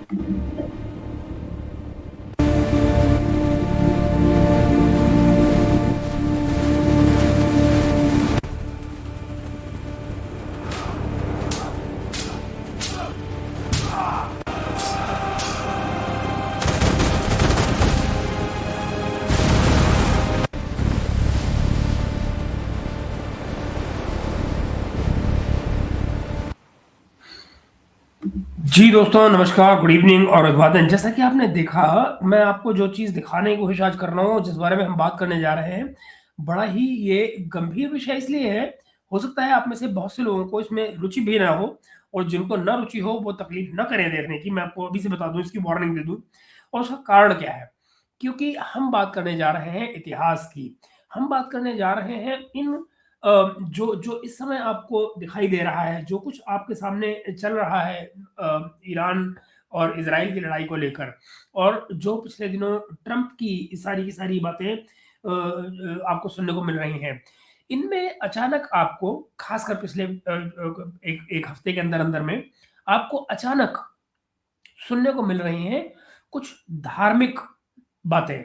जी दोस्तों, नमस्कार, good evening और अभिवादन। जैसा कि आपने देखा, मैं आपको जो चीज़ दिखाने की कोशिश आज कर रहा हूँ, जिस बारे में हम बात करने जा रहे हैं, बड़ा ही ये गंभीर विषय इसलिए है, हो सकता है आप में से बहुत से लोगों को इसमें रुचि भी ना हो, और जिनको ना रुचि हो, वो तकलीफ ना करें देखने की। मैं आपको अभी से बता दूँ, इसकी वार्निंग दे दूँ। और उसका कारण क्या है? क्योंकि हम बात करने जा रहे हैं इतिहास की। हम बात करने जा रहे हैं इन जो जो इस समय आपको दिखाई दे रहा है, जो कुछ आपके सामने चल रहा है ईरान और इज़राइल की लड़ाई को लेकर, और जो पिछले दिनों ट्रंप की सारी बातें आपको सुनने को मिल रही हैं। इनमें अचानक आपको, खासकर पिछले एक 1 हफ्ते के अंदर-अंदर में, आपको अचानक सुनने को मिल रही हैं कुछ धार्मिक बातें।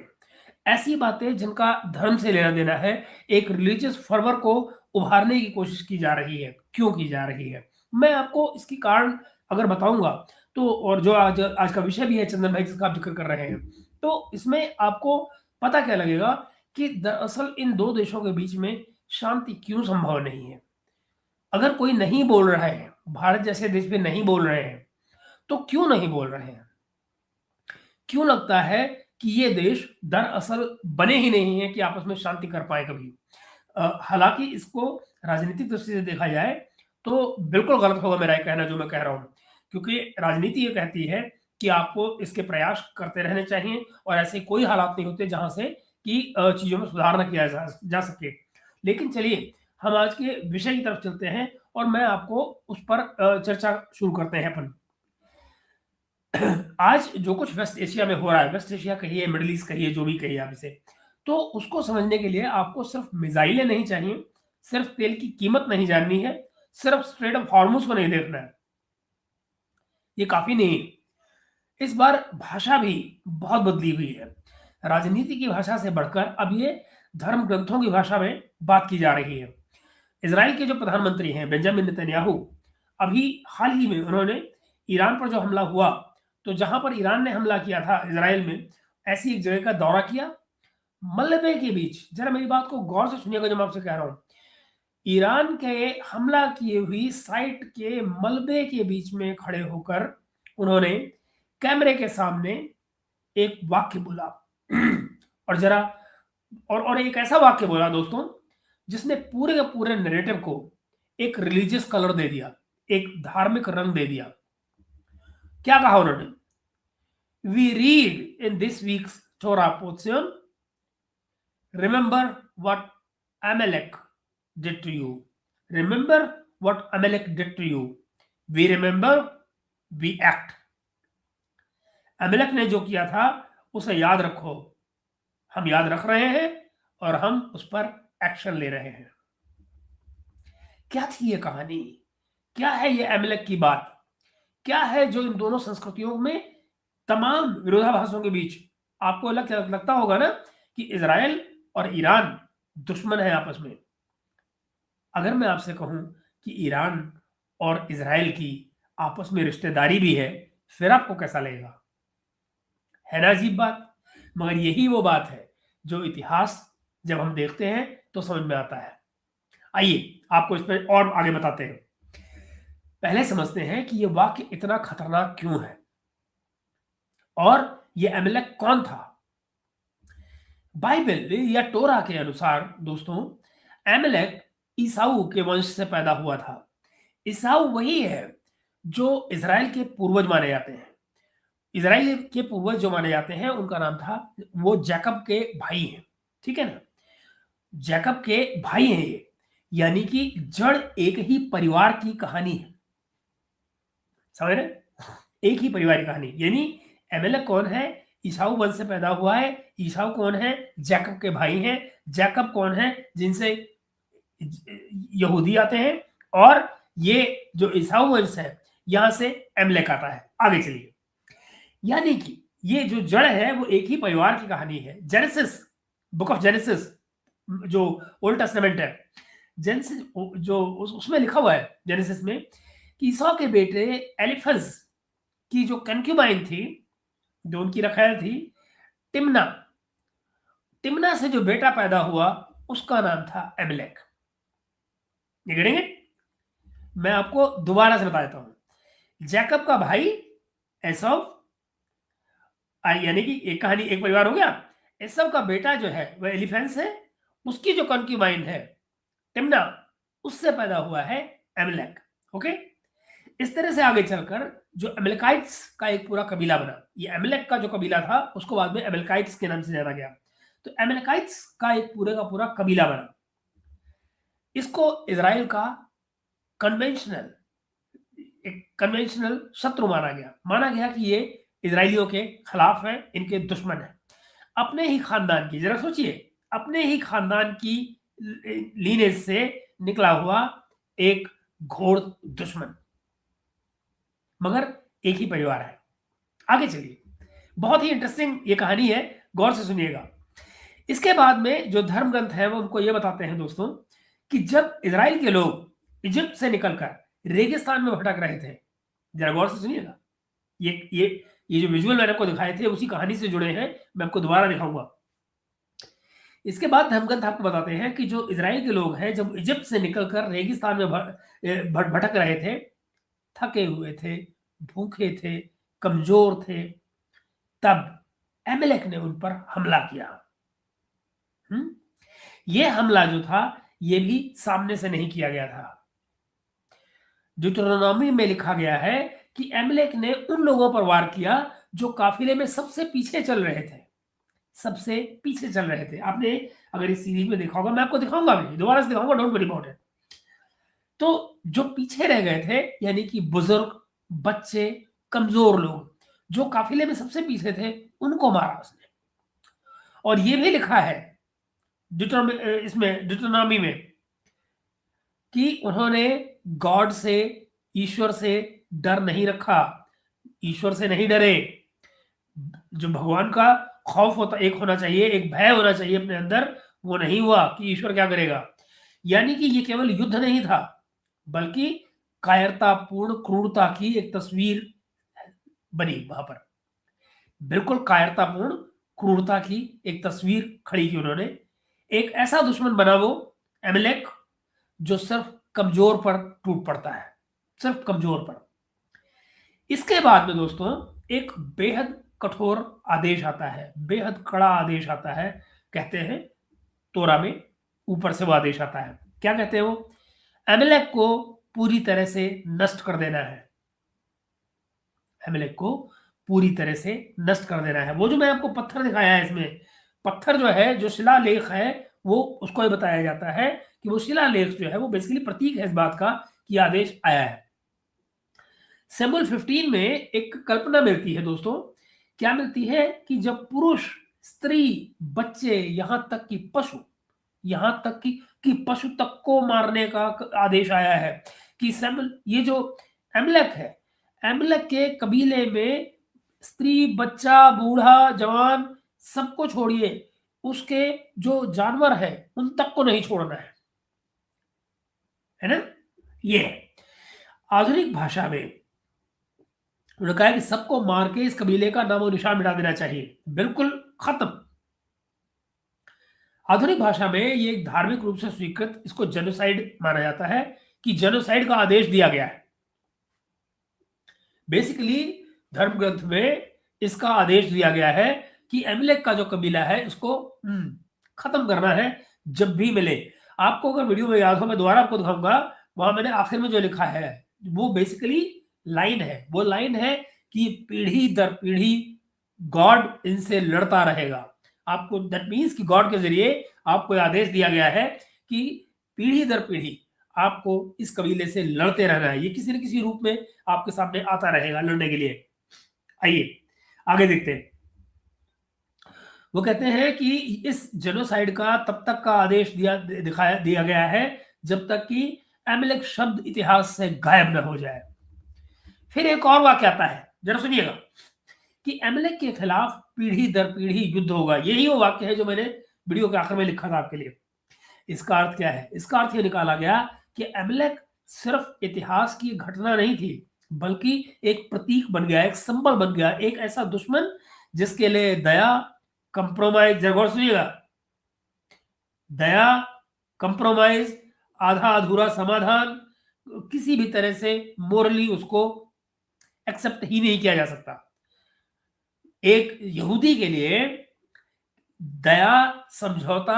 ऐसी बातें जिनका धर्म से लेना-देना है, एक रिलीजियस फर्वर को उभारने की कोशिश की जा रही है। क्यों की जा रही है? मैं आपको इसकी कारण अगर बताऊँगा, तो और जो आज आज का विषय भी है चंदन भाई जिसका आप ज़िक्र कर रहे हैं, तो इसमें आपको पता क्या लगेगा कि दरअसल इन 2 देशों के बीच में शांति क्यों संभव नहीं है। अगर कोई नहीं बोल रहा है, भारत जैसे देश में नहीं बोल रहे हैं, तो क्यों नहीं बोल रहे हैं? क्यों लगता है कि ये देश दरअसल बने ही नहीं हैं कि आपस में शांति कर पाएँ कभी? हालाँकि इसको राजनीतिक दृष्टि से देखा जाए, तो बिल्कुल गलत होगा मेरा ये कहना जो मैं कह रहा हूँ। क्योंकि राजनीति ये कहती है कि आपको इसके प्रयास करते रहने चाहिए, और ऐसे कोई हालात नहीं होते जहाँ से कि चीज़ों में सुधार ना किया जा सके। लेकिन चलिए, हम आज के विषय की तरफ चलते हैं, और मैं आपको उस पर चर्चा शुरू करते हैं अपन। आज जो कुछ वेस्ट एशिया में हो रहा है, वेस्ट एशिया कहिए, मिडल ईस्ट कहिए, जो भी कहिए आप इसे, तो उसको समझने के लिए आपको सिर्फ मिसाइलें नहीं चाहिए, सिर्फ तेल की कीमत नहीं जाननी है, सिर्फ स्ट्रेट ऑफ हॉर्मुज़ को नहीं देखना है। ये काफ़ी नहीं है। इस बार भाषा भी बहुत बदली हुई है। राजनीति की भाषा से बढ़कर अब ये धर्म ग्रंथों की भाषा में बात की जा रही है। इज़राइल के जो प्रधानमंत्री हैं बेंजामिन नेतन्याहू, अभी हाल ही में उन्होंने ईरान पर जो हमला हुआ, तो जहाँ पर ईरान ने हमला किया था इज़राइल में, ऐसी एक जगह का दौरा किया। मलबे के बीच, ज़रा मेरी बात को गौर से सुनिएगा जो मैं आपसे कह रहा हूँ। ईरान के हमला किए हुई साइट के मलबे के बीच में खड़े होकर उन्होंने कैमरे के सामने एक वाक्य बोला। और ज़रा, और एक ऐसा वाक्य बोला दोस्तों, जिसने पूरे के पूरे नैरेटिव को एक रिलीजियस कलर दे दिया, एक धार्मिक रंग दे दिया। क्या कहा उन्होंने? We read in this week's Torah portion, remember what Amalek did to you. Remember what Amalek did to you. We remember, we act. अमेलक ने जो किया था उसे याद रखो, हम याद रख रहे हैं, और हम उस पर एक्शन ले रहे हैं। क्या थी ये कहानी? क्या है ये अमेलक की बात? क्या है जो इन दोनों संस्कृतियों में तमाम विरोधाभासों के बीच आपको लगता होगा ना कि इज़राइल और ईरान दुश्मन है आपस में। अगर मैं आपसे कहूँ कि ईरान और इज़राइल की आपस में रिश्तेदारी भी है, फिर आपको कैसा लगेगा? है ना अजीब बात? मगर यही वो बात है जो इतिहास जब हम देखते हैं तो समझ में आता है। आइए आपको इस पे और आगे बताते हैं। पहले समझते हैं कि ये वाक्य इतना खतरनाक क्यों है, और ये अमेलेक कौन था? बाइबल या टोरा के अनुसार दोस्तों, अमेलेक ईसाऊ के वंश से पैदा हुआ था। ईसाऊ वही है जो इज़राइल के पूर्वज माने जाते हैं। इज़राइल के पूर्वज जो माने जाते हैं उनका नाम था, वो जैकब के भाई हैं, ठीक है ना? जैकब के भाई हैं ये, यानी कि जड़ एक ही परिवार की कहानी है। समझ रहे? एक ही परिवार की कहानी, यानी एमेलेक कौन है? ईसाऊ वंश से पैदा हुआ है। ईसाऊ कौन है? जैकब के भाई हैं। जैकब कौन है? जिनसे यहूदी आते हैं, और ये जो ईसाऊ वंश है, यहां से एमलेक आता है। आगे चलिए। यानी कि ये जो जड़ है वो एक ही परिवार की कहानी है। जेनेसिस, बुक ऑफ जेनेसिस जो ओल्ड टेस्टामेंट है, जेनेसिस जो उसमें लिखा हुआ है जेनेसिस में कि ईसौ के बेटे एलिफज की जो कंक्यूबाइन थी, जो उनकी रखैल थी, टिम्ना, टिम्ना से जो बेटा पैदा हुआ उसका नाम था एबिलेक। ये गिनेंगे, मैं आपको दोबारा से बता देता हूं। जैकब का भाई एसौ, यानी कि एक कहानी, एक परिवार हो गया। एसौ का बेटा जो है वह एलिफेंस है, उसकी जो कंक्यूबाइन है टिम्ना, उससे पैदा हुआ है एबिलेक। ओके, इस तरह से आगे चलकर जो अमेलेकाइट्स का एक पूरा कबीला बना, ये अमेलेक का जो कबीला था उसको बाद में अमेलेकाइट्स के नाम से जाना गया। तो अमेलेकाइट्स का एक पूरे का पूरा कबीला बना। इसको इजराइल का कन्वेंशनल, एक कन्वेंशनल शत्रु माना गया कि ये इजरायलियों के खिलाफ है, इनके दुश्मन है। अपने ही खानदान की, जरा सोचिए, अपने ही खानदान की लीनेज से निकला हुआ एक घोर दुश्मन, मगर एक ही परिवार है। आगे चलिए, बहुत ही इंटरेस्टिंग ये कहानी है, गौर से सुनिएगा। इसके बाद में जो धर्म ग्रंथ है वो हमको ये बताते हैं दोस्तों कि जब इजराइल के लोग इजिप्ट से निकलकर रेगिस्तान में भटक रहे थे, जरा गौर से सुनिएगा, ये जो विजुअल मैंने आपको दिखाए थे उसी कहानी से जुड़े हैं, मैं आपको दोबारा दिखाऊंगा। इसके बाद धर्मग्रंथ आपको बताते हैं कि जो इजराइल के लोग हैं जब इजिप्ट से निकलकर रेगिस्तान में भटक रहे थे, थके हुए थे, भूखे थे, कमजोर थे, तब एमेलेक ने उन पर हमला किया। ये हमला जो था ये भी सामने से नहीं किया गया था। ड्यूटेरोनॉमी में लिखा गया है कि एमेलेक ने उन लोगों पर वार किया जो काफिले में सबसे पीछे चल रहे थे, सबसे पीछे चल रहे थे। आपने अगर इस सीरीज में देखा होगा, मैं आपको दिखाऊंगा भी, दोबारा से दिखाऊंगा, डोंट वरी अबाउट इट। तो जो पीछे रह गए थे, यानी कि बुजुर्ग, बच्चे, कमजोर लोग, जो काफिले में सबसे पीछे थे, उनको मारा उसने। और ये भी लिखा है इसमें ड्यूटेरोनॉमी में कि उन्होंने गॉड से, ईश्वर से डर नहीं रखा, ईश्वर से नहीं डरे। जो भगवान का खौफ होता, एक होना चाहिए, एक भय होना चाहिए अपने अंदर, वो नहीं हुआ कि ईश्वर क्या करेगा। यानी कि ये केवल युद्ध नहीं था, बल्कि कायरतापूर्ण क्रूरता की एक तस्वीर बनी वहां पर। बिल्कुल कायरतापूर्ण क्रूरता की एक तस्वीर खड़ी की उन्होंने। एक ऐसा दुश्मन बना वो एमेलेक जो सिर्फ कमजोर पर टूट पड़ता है, सिर्फ कमजोर पर। इसके बाद में दोस्तों एक बेहद कठोर आदेश आता है, बेहद कड़ा आदेश आता है। कहते हैं तोरा में ऊपर से वो आदेश आता है, क्या कहते हैं वो? एमेलेक को पूरी तरह से नष्ट कर देना है, एमेलेक को पूरी तरह से नष्ट कर देना है। वो जो मैं आपको पत्थर दिखाया है, इसमें पत्थर जो है, जो शिलालेख है, वो उसको ही बताया जाता है कि वो शिलालेख जो है वो बेसिकली प्रतीक है इस बात का कि आदेश आया है। सैमुअल 15 में एक कल्पना मिलती है दोस्तों, क्या मिलती है कि जब पुरुष, स्त्री, बच्चे, यहां तक कि पशु, यहां तक कि पशु तक को मारने का आदेश आया है कि सैमुअल, ये जो एमलेक है, एमलेक के कबीले में स्त्री, बच्चा, बूढ़ा, जवान, सबको छोड़िए, उसके जो जानवर है उन तक को नहीं छोड़ना है ना। ये आधुनिक भाषा में उन्होंने कहा कि सबको मार के इस कबीले का नामो निशान मिटा देना चाहिए, बिल्कुल खत्म। आधुनिक भाषा में ये एक धार्मिक रूप से स्वीकृत, इसको जेनोसाइड माना जाता है कि जेनोसाइड का आदेश दिया गया है। बेसिकली धर्म ग्रंथ में इसका आदेश दिया गया है कि एमलेक का जो कबीला है इसको खत्म करना है जब भी मिले। आपको अगर वीडियो में याद हो, मैं दोबारा आपको दिखाऊंगा, वहां मैंने आखिर में जो लिखा है वो बेसिकली लाइन है, वो लाइन है कि पीढ़ी दर पीढ़ी गॉड इनसे लड़ता रहेगा। आपको दैट मीन्स कि गॉड के जरिए आपको आदेश दिया गया है कि पीढ़ी दर पीढ़ी आपको इस कबीले से लड़ते रहना है, ये किसी न किसी रूप में आपके सामने आता रहेगा लड़ने के लिए। आइए आगे देखते हैं। वो कहते हैं कि इस जेनोसाइड का तब तक का आदेश दिया गया है जब तक कि एमलेक शब्द इतिहास से गायब न हो जाए। फिर एक और वाक्य आता है, जरा सुनिएगा। कि एमलेक के खिलाफ पीढ़ी दर पीढ़ी युद्ध होगा। यही वो वाक्य है जो मैंने वीडियो के आखिर में लिखा था आपके लिए। इसका अर्थ क्या है? इसका अर्थ ये निकाला गया कि एमलेक सिर्फ इतिहास की घटना नहीं थी, बल्कि एक प्रतीक बन गया, एक सिंबल बन गया, एक ऐसा दुश्मन जिसके लिए दया, कंप्रोमाइज, जरा गौर सुनिएगा, दया, कंप्रोमाइज, आधा अधूरा समाधान, किसी भी तरह से मोरली उसको एक्सेप्ट ही नहीं किया जा सकता। एक यहूदी के लिए दया, समझौता,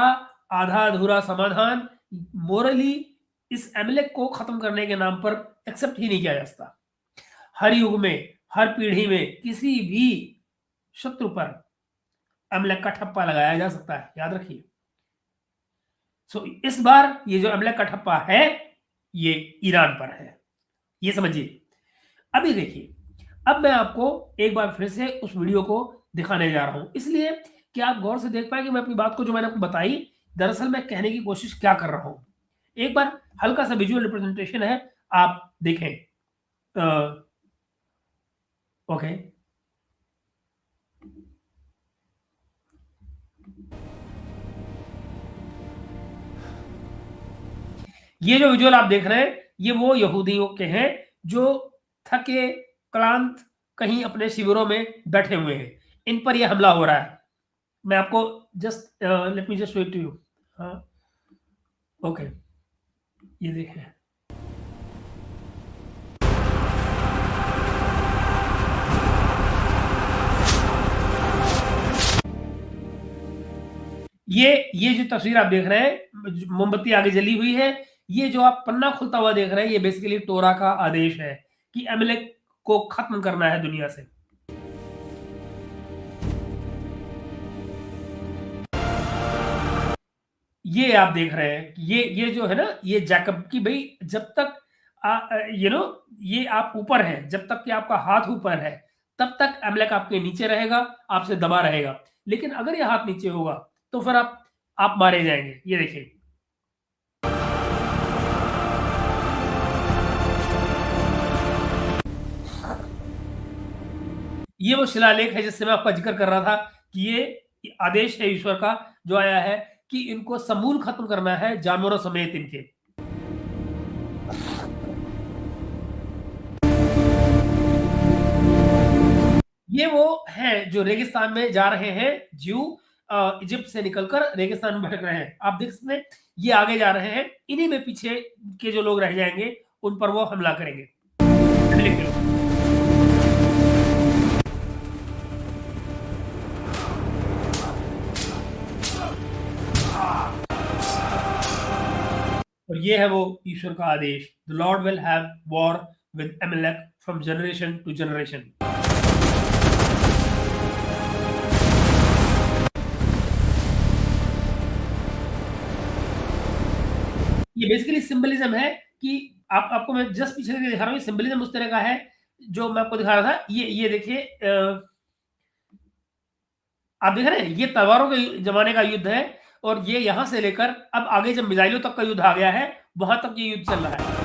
आधा अधूरा समाधान, मोरली इस एमलेक को खत्म करने के नाम पर एक्सेप्ट ही नहीं किया जा सकता। हर युग में, हर पीढ़ी में किसी भी शत्रु पर एमलेक का ठप्पा लगाया जा सकता है, याद रखिए। सो इस बार ये जो एमलेक का ठप्पा है ये ईरान पर है, ये समझिए। अभी देखिए, अब मैं आपको एक बार फिर से उस वीडियो को दिखाने जा रहा हूं, इसलिए कि आप गौर से देख पाए कि मैं अपनी बात को जो मैंने आपको बताई, दरअसल मैं कहने की कोशिश क्या कर रहा हूं। एक बार हल्का सा विजुअल रिप्रेजेंटेशन है, आप देखें। ओके, ये जो विजुअल आप देख रहे हैं ये वो यहूदियों के हैं जो थके क्लांत कहीं अपने शिविरों में बैठे हुए हैं, इन पर यह हमला हो रहा है। मैं आपको just let me just show it to you. हाँ, ओके, ये देखें। ये जो तस्वीर आप देख रहे हैं, मोमबत्ती आगे जली हुई है, ये जो आप पन्ना खुलता हुआ देख रहे हैं, ये बेसिकली टोरा का आदेश है कि एमलेक को खत्म करना है दुनिया से। ये आप देख रहे हैं, ये जो है ना, ये जैकब की भाई, जब तक ये आप ऊपर हैं, जब तक कि आपका हाथ ऊपर है, तब तक एमलेक आपके नीचे रहेगा, आपसे दबा रहेगा। लेकिन अगर ये हाथ नीचे होगा तो फिर आप मारे जाएंगे। ये देखिए, ये वो शिलालेख है जिससे मैं आपका जिक्र कर रहा था कि ये आदेश है ईश्वर का जो आया है कि इनको समूल खत्म करना है, जानवरों समेत इनके। ये वो हैं जो रेगिस्तान में जा रहे हैं, ज्यू इजिप्ट से निकलकर रेगिस्तान में भटक रहे हैं। आप देख सकते हैं ये आगे जा रहे हैं, इन्हीं में पीछे के जो लोग रह जाएंगे उन पर वो हमला करेंगे। और ये है वो ईश्वर का आदेश, the Lord will have war with Amalek from generation to generation. ये बेसिकली सिंबलिज्म है कि आपको मैं जस्ट पीछे दिखा रहा हूँ, सिंबलिज्म उस तरह का है जो मैं आपको दिखा रहा था। ये देखिए, आप देख रहे हैं, ये तलवारों के जमाने का युद्ध है, और ये यहां से लेकर अब आगे जब मिसाइलों तक का युद्ध आ गया है, वहां तक ये युद्ध चल रहा है।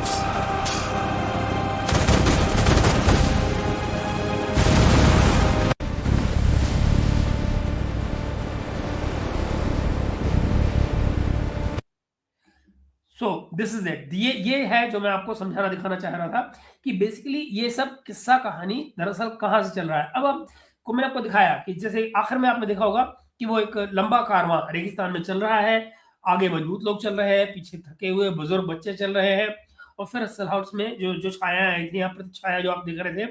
So this is it. ये है जो मैं आपको समझाना दिखाना चाह रहा था कि बेसिकली ये सब किस्सा कहानी दरअसल कहां से चल रहा है। अब आपको मैंने आपको दिखाया कि जैसे आखिर में आपने देखा होगा कि वो एक लंबा कारवां रेगिस्तान में चल रहा है, आगे मजबूत लोग चल रहे हैं, पीछे थके हुए बुजुर्ग बच्चे चल रहे हैं, और फिर सलाउट्स में जो जो छाया आई थी, यहाँ पर छाया जो आप देख रहे थे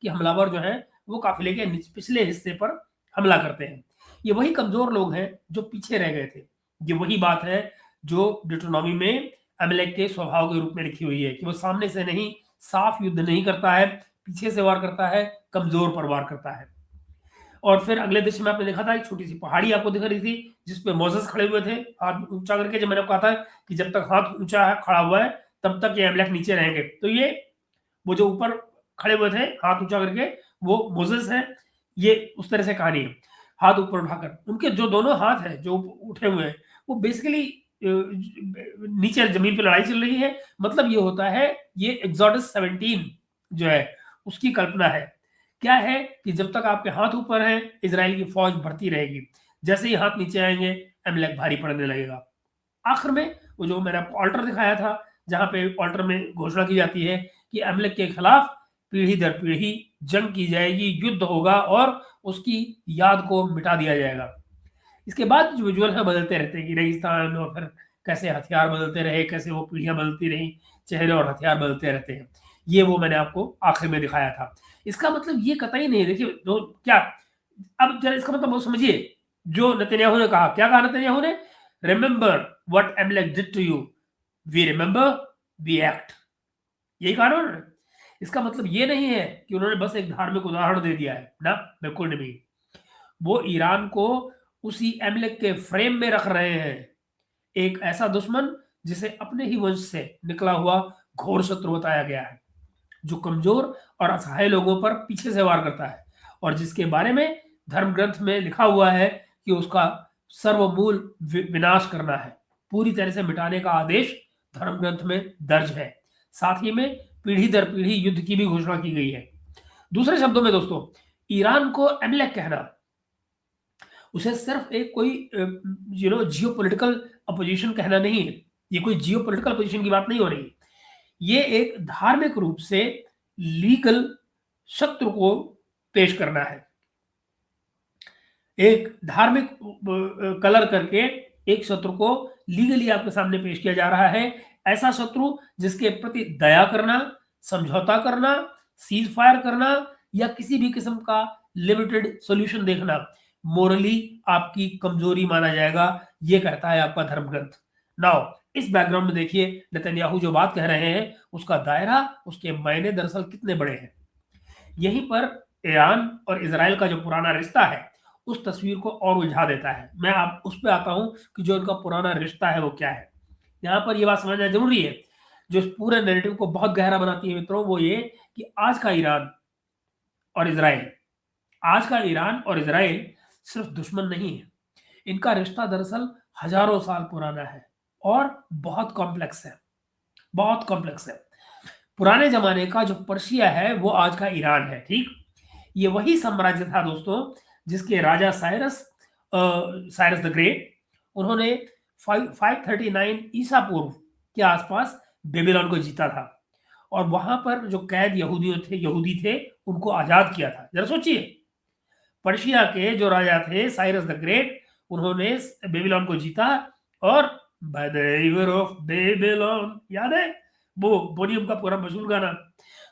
कि हमलावर जो है वो काफिले के पिछले हिस्से पर हमला करते हैं। ये वही कमजोर लोग हैं जो पीछे रह गए थे। ये वही बात है जो डिट्रोनॉमी में अमेलेक के स्वभाव के रूप में लिखी हुई है कि वो सामने से नहीं, साफ युद्ध नहीं करता है, पीछे से वार करता है, कमजोर पर वार करता है। और फिर अगले दृश्य में आपने देखा था एक छोटी सी पहाड़ी आपको दिख रही थी जिसपे मोसेस खड़े हुए थे हाथ ऊंचा करके। जब मैंने कहा था कि जब तक हाथ ऊंचा है, खड़ा हुआ है, तब तक ये अमेलेक नीचे रहेंगे। तो ये वो जो ऊपर खड़े हुए थे हाथ ऊंचा करके, वो मोसेस हैं। ये उस तरह से कहानी है, हाथ ऊपर उठाकर। उनके जो दोनों हाथ हैं जो उठे हुए हैं, वो बेसिकली नीचे जमीन पे लड़ाई चल रही है। मतलब ये होता है, ये एक्सोडस 17 जो है उसकी कल्पना है क्या है कि जब तक आपके हाथ ऊपर हैं, इजराइल की फौज बढ़ती रहेगी। जैसे ही हाथ नीचे आएंगे, एमलेक भारी पड़ने लगेगा। आखिर में वो जो मैंने आपको ऑल्टर दिखाया था, जहां पे ऑल्टर में घोषणा की जाती है कि एमलेक के खिलाफ पीढ़ी दर पीढ़ी जंग की जाएगी, युद्ध होगा और उसकी याद को मिटा दिया जाएगा। इसके बाद जो विजुअल है बदलते रहते हैं कि रेगिस्तान और फिर कैसे हथियार बदलते रहे, कैसे वो पीढ़ियां बदलती रही, चेहरे और हथियार बदलते रहते हैं। ये वो मैंने आपको आखिर में दिखाया था। इसका मतलब ये कतई नहीं, देखिए दो क्या, अब जरा इसका मतलब वो समझिए। जो नेतन्याहू ने कहा, क्या कहा नेतन्याहू ने? Remember what Amalek did to you, we remember, we act. यही कहा ना उन्होंने। इसका मतलब ये नहीं है कि उन्होंने बस एक धार्मिक उदाहरण दे दिया है ना, बिल्कुल नहीं। वो ईरान को उसी एमलेक के फ्रेम में रख रहे हैं, एक ऐसा दुश्मन जिसे अपने ही वंश से निकला हुआ घोर शत्रु बताया गया है, जो कमजोर और असहाय लोगों पर पीछे से वार करता है, और जिसके बारे में धर्म ग्रंथ में लिखा हुआ है कि उसका सर्वमूल विनाश करना है, पूरी तरह से मिटाने का आदेश धर्म ग्रंथ में दर्ज है। साथ ही में पीढ़ी दर पीढ़ी युद्ध की भी घोषणा की गई है। दूसरे शब्दों में दोस्तों, ईरान को एमलेक कहना, उसे सिर्फ एक कोई जियो पॉलिटिकल अपोजिशन कहना नहीं है। ये कोई जियो पॉलिटिकल अपोजिशन की बात नहीं हो रही। ये एक धार्मिक रूप से लीगल शत्रु को पेश करना है, एक धार्मिक कलर करके एक शत्रु को लीगली आपके सामने पेश किया जा रहा है। ऐसा शत्रु जिसके प्रति दया करना, समझौता करना, सीज फायर करना या किसी भी किस्म का लिमिटेड सॉल्यूशन देखना मोरली आपकी कमजोरी माना जाएगा, ये कहता है आपका धर्म ग्रंथ। नाउ इस बैकग्राउंड में देखिए नेतन्याहू जो बात कह रहे हैं उसका दायरा, उसके मायने दरअसल कितने बड़े हैं। यहीं पर ईरान और इजराइल का जो पुराना रिश्ता है उस तस्वीर को और उलझा देता है। मैं आप उस पर आता हूं कि जो इनका पुराना रिश्ता है वो क्या है। यहाँ पर ये बात समझना जरूरी है, जो इस पूरे नैरेटिव को बहुत गहरा बनाती है मित्रों, वो ये कि आज का ईरान और इजराइल, आज का ईरान और इजराइल सिर्फ दुश्मन नहीं है। इनका रिश्ता दरअसल हजारों साल पुराना है और बहुत कॉम्प्लेक्स है, बहुत कॉम्प्लेक्स है। पुराने जमाने का जो पर्शिया है वो आज का ईरान है, ठीक। ये वही साम्राज्य था दोस्तों जिसके राजा साइरस द ग्रेट, उन्होंने 539 ईसा पूर्व के आसपास बेबीलोन को जीता था और वहां पर जो कैद यहूदी थे उनको आजाद किया था। जरा सोचिए, पर्शिया के जो राजा थे साइरस द ग्रेट, उन्होंने बेबीलोन को जीता और by the river of Babylon, याद है वो बोनियम का पूरा मशहूर गाना।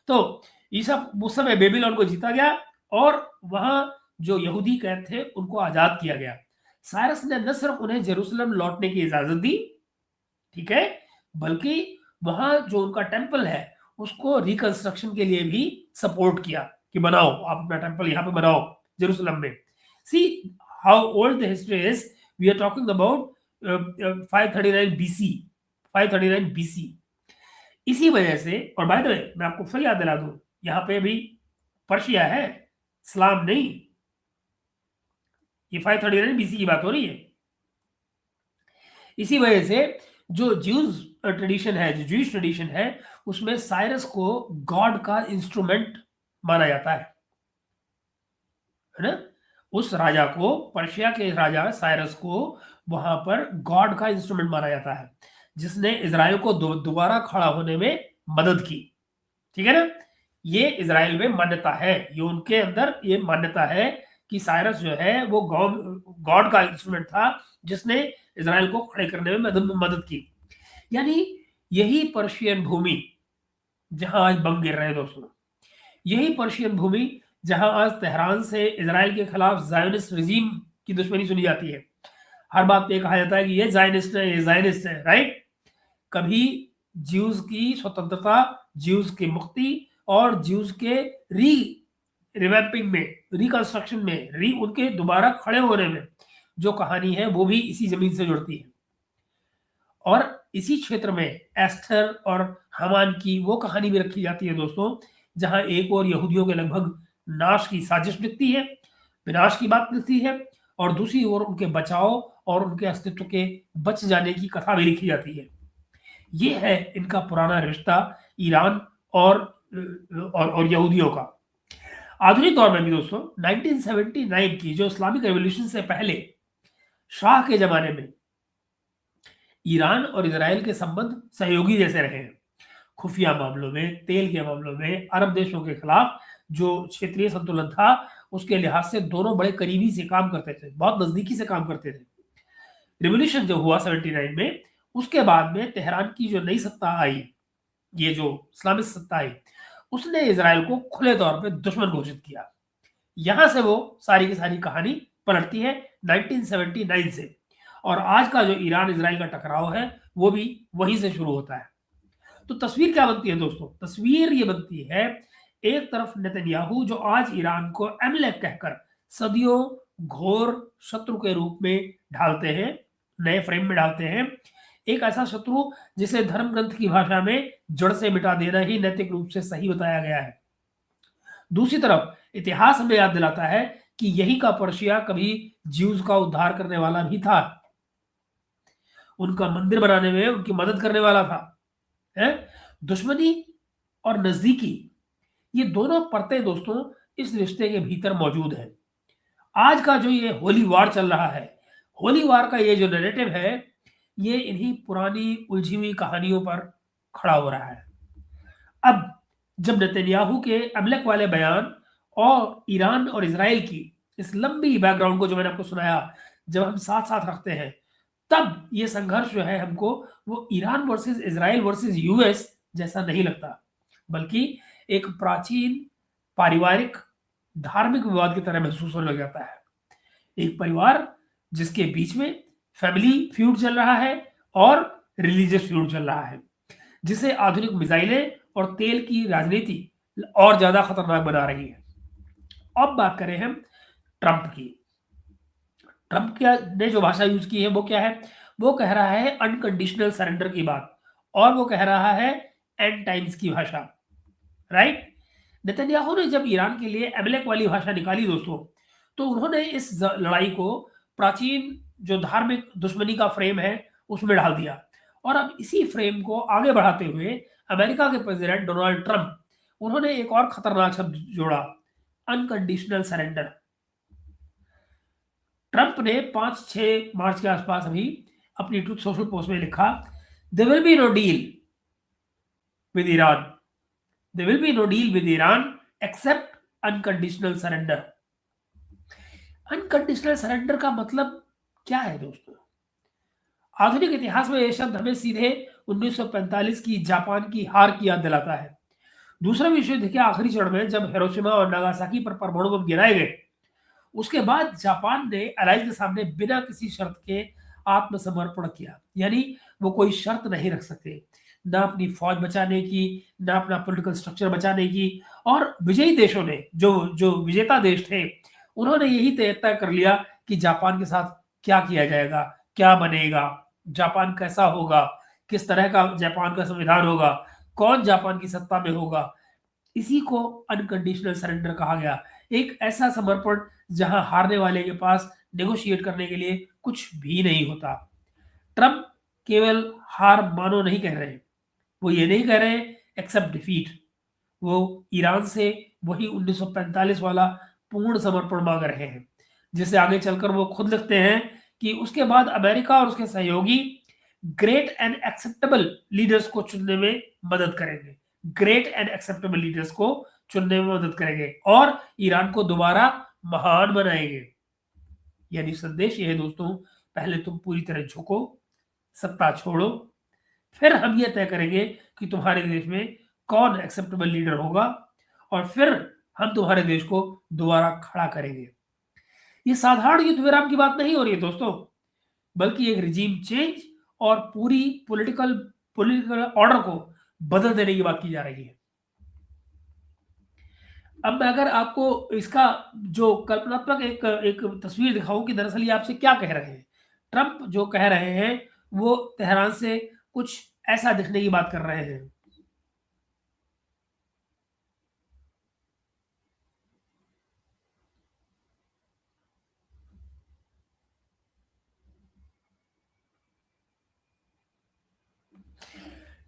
तो ईसा उस समय बेबीलोन को जीता गया और वहां जो यहूदी कैद थे उनको आजाद किया गया। साइरस ने न सिर्फ उन्हें जेरूसलम लौटने की इजाजत दी, ठीक है, बल्कि वहां जो उनका टेंपल है उसको रिकंस्ट्रक्शन के लिए भी सपोर्ट किया कि बनाओ, आप अपना टेंपल यहाँ पे बनाओ जेरूसलम में। See how old the history is, we are talking about 539 BC, 539 BC. इसी वजह से, और बाय द वे मैं आपको फिर याद दिला दूं, यहाँ पे भी पर्शिया है, इस्लाम नहीं। ये 539 बीसी की बात हो रही है। इसी वजह से जो ज्यूज ट्रेडिशन है, जो ज्यूइश ट्रेडिशन है, उसमें साइरस को गॉड का इंस्ट्रूमेंट माना जाता है ना। उस राजा को, पर्शिया के राजा साइरस को वहां पर गॉड का इंस्ट्रूमेंट माना जाता है, जिसने इजराइल को दोबारा खड़ा होने में मदद की, ठीक है ना। ये इजराइल में मान्यता है, ये उनके अंदर ये मान्यता है कि साइरस जो है वो गॉड का इंस्ट्रूमेंट था जिसने इजराइल को खड़े करने में मदद की। यानी यही पर्शियन भूमि जहां आज बम गिर रहे हैं दोस्तों, यही पर्शियन भूमि जहां आज तेहरान से इजराइल के खिलाफ जायनिस्ट रिजीम की दुश्मनी सुनी जाती है। हर बात पे कहा जाता है कि ये जायनिस्ट है, ये जायनिस्ट है, राइट। कभी ज्यूज की स्वतंत्रता, ज्यूज की मुक्ति और ज्यूज के रिवैम्पिंग में, रिकंस्ट्रक्शन में, उनके दोबारा खड़े होने में जो कहानी है वो भी इसी जमीन से जुड़ती है। और इसी क्षेत्र में एस्थर और हामान की वो कहानी भी रखी जाती है दोस्तों, जहां एक और यहूदियों के लगभग नाश की साजिश दिखती है, विनाश की बात दिखती है, और दूसरी ओर उनके बचाव और उनके अस्तित्व के बच जाने की कथा भी लिखी जाती है। ये है इनका पुराना रिश्ता ईरान और यहूदियों का। आधुनिक दौर में भी दोस्तों 1979 की जो इस्लामिक रेवोल्यूशन से पहले शाह के ज़माने में ईरान और इज़राइल के संबंध सहयोगी जैसे रहे हैं। खुफिया मामलों में, तेल के मामलों में, अरब देशों के खिलाफ जो क्षेत्रीय संतुलन था, उसके लिहाज से दोनों बड़े करीबी से काम करते थे, बहुत नज़दीकी से काम करते थे। रिवॉल्यूशन जो हुआ 79 में, उसके बाद में तेहरान की जो नई सत्ता आई, ये जो इस्लामिक सत्ता आई, उसने इज़राइल को खुले तौर पे दुश्मन घोषित किया। यहाँ से वो सारी की सारी कहानी पलटती है 1979 से, और आज का जो ईरान-इज़राइल का टकराव है, वो भी वहीं से शुरू होता है। तो तस्वीर क्या बनती है दोस्तों? तस्वीर ये बनती है, एक तरफ नेतन्याहू जो आज ईरान को एमलेक कहकर सदियों घोर शत्रु के रूप में ढालते हैं, नए फ्रेम में डालते हैं। एक ऐसा शत्रु जिसे धर्म ग्रंथ की भाषा में जड़ से मिटा देना ही नैतिक रूप से सही बताया गया है। दूसरी तरफ इतिहास हमें याद दिलाता है कि यही का पर्शिया कभी ज्यूज का उद्धार करने वाला भी था, उनका मंदिर बनाने में उनकी मदद करने वाला था। है दुश्मनी और नजदीकी, ये दोनों परतें दोस्तों इस रिश्ते के भीतर मौजूद है। आज का जो ये होली वार चल रहा है, होली वार का ये जो नैरेटिव है, ये इन्हीं पुरानी उलझी हुई कहानियों पर खड़ा हो रहा है। अब जब नेतन्याहू के अमलक वाले बयान और ईरान और इजराइल की इस लंबी बैकग्राउंड को जो मैंने आपको सुनाया, जब हम साथ साथ रखते हैं, तब ये संघर्ष जो है हमको वो Iran versus Israel versus US जैसा नहीं लगता, बल्कि एक प्राचीन पारिवारिक धार्मिक विवाद की तरह महसूस होने लग जाता है। एक परिवार जिसके बीच में फैमिली फ्यूड चल रहा है और रिलीजियस फ्यूड चल रहा है, जिसे आधुनिक मिसाइलें और तेल की राजनीति और ज्यादा खतरनाक बना रही है। अब बात करें हम ट्रंप की। ट्रंप क्या ने जो भाषा यूज की है वो क्या है? वो कह रहा है अनकंडीशनल सरेंडर की बात, और वो कह रहा है एंड टाइम्स की भाषा, राइट? नेतन्याहू ने जब ईरान के लिए एमलेक वाली भाषा निकाली दोस्तों, तो उन्होंने इस लड़ाई को प्राचीन जो धार्मिक दुश्मनी का फ्रेम है उसमें डाल दिया, और अब इसी फ्रेम को आगे बढ़ाते हुए अमेरिका के प्रेसिडेंट डोनाल्ड ट्रंप, उन्होंने एक और खतरनाक शब्द जोड़ा, अनकंडीशनल सरेंडर। ट्रंप ने 5-6 मार्च के आसपास अभी अपनी ट्रुथ सोशल पोस्ट में लिखा, there will be no deal with Iran, there will be no deal with Iran except unconditional surrender. Unconditional surrender का मतलब क्या है दोस्तों? आधुनिक इतिहास में यह शब्द हमें सीधे 1945 की जापान की हार की याद दिलाता है। दूसरे विश्व युद्ध के आखिरी चरण में जब हिरोशिमा और नागासाकी पर परमाणु बम गिराए गए, उसके बाद जापान ने अलाइज के सामने बिना किसी शर्त के आत्मसमर्पण किया। यानी वो कोई शर्त नहीं रख सकते, ना अपनी फौज बचाने की, ना अपना पॉलिटिकल स्ट्रक्चर बचाने की। और विजयी देशों ने, जो जो विजेता देश थे, उन्होंने यही तय कर लिया कि जापान के साथ क्या किया जाएगा, क्या बनेगा, जापान कैसा होगा, किस तरह का जापान का संविधान होगा, कौन जापान की सत्ता में होगा। इसी को अनकंडीशनल सरेंडर कहा गया। एक ऐसा समर्पण जहां हारने वाले के पास नेगोशिएट करने के लिए कुछ भी नहीं होता। ट्रंप केवल हार मानो नहीं कह रहे, वो ये नहीं कह रहे एक्सेप्ट डिफीट, वो ईरान से वही 1945 वाला पूर्ण समर्पण मांग रहे हैं, जिसे आगे चलकर वो खुद लिखते हैं कि उसके बाद अमेरिका और उसके सहयोगी ग्रेट एंड एक्सेप्टेबल लीडर्स को चुनने में मदद करेंगे, ग्रेट एंड एक्सेप्टेबल लीडर्स को चुनने में मदद करेंगे और ईरान को दोबारा महान बनाएंगे। यानी संदेश ये है दोस्तों, पहले तुम पूरी तरह झुको, सत्ता छोड़ो, फिर हम ये तय करेंगे कि तुम्हारे देश में कौन एक्सेप्टेबल लीडर होगा, और फिर हम तुम्हारे देश को दोबारा खड़ा करेंगे। ये साधारण युद्ध विराम की बात नहीं हो रही है दोस्तों, बल्कि एक रिजीम चेंज और पूरी पॉलिटिकल पॉलिटिकल ऑर्डर को बदल देने की बात की जा रही है। अब मैं अगर आपको इसका जो कल्पनात्मक एक एक तस्वीर दिखाऊं कि दरअसल ये आपसे क्या कह रहे हैं, ट्रंप जो कह रहे हैं वो तेहरान से कुछ ऐसा दिखने की बात कर रहे हैं।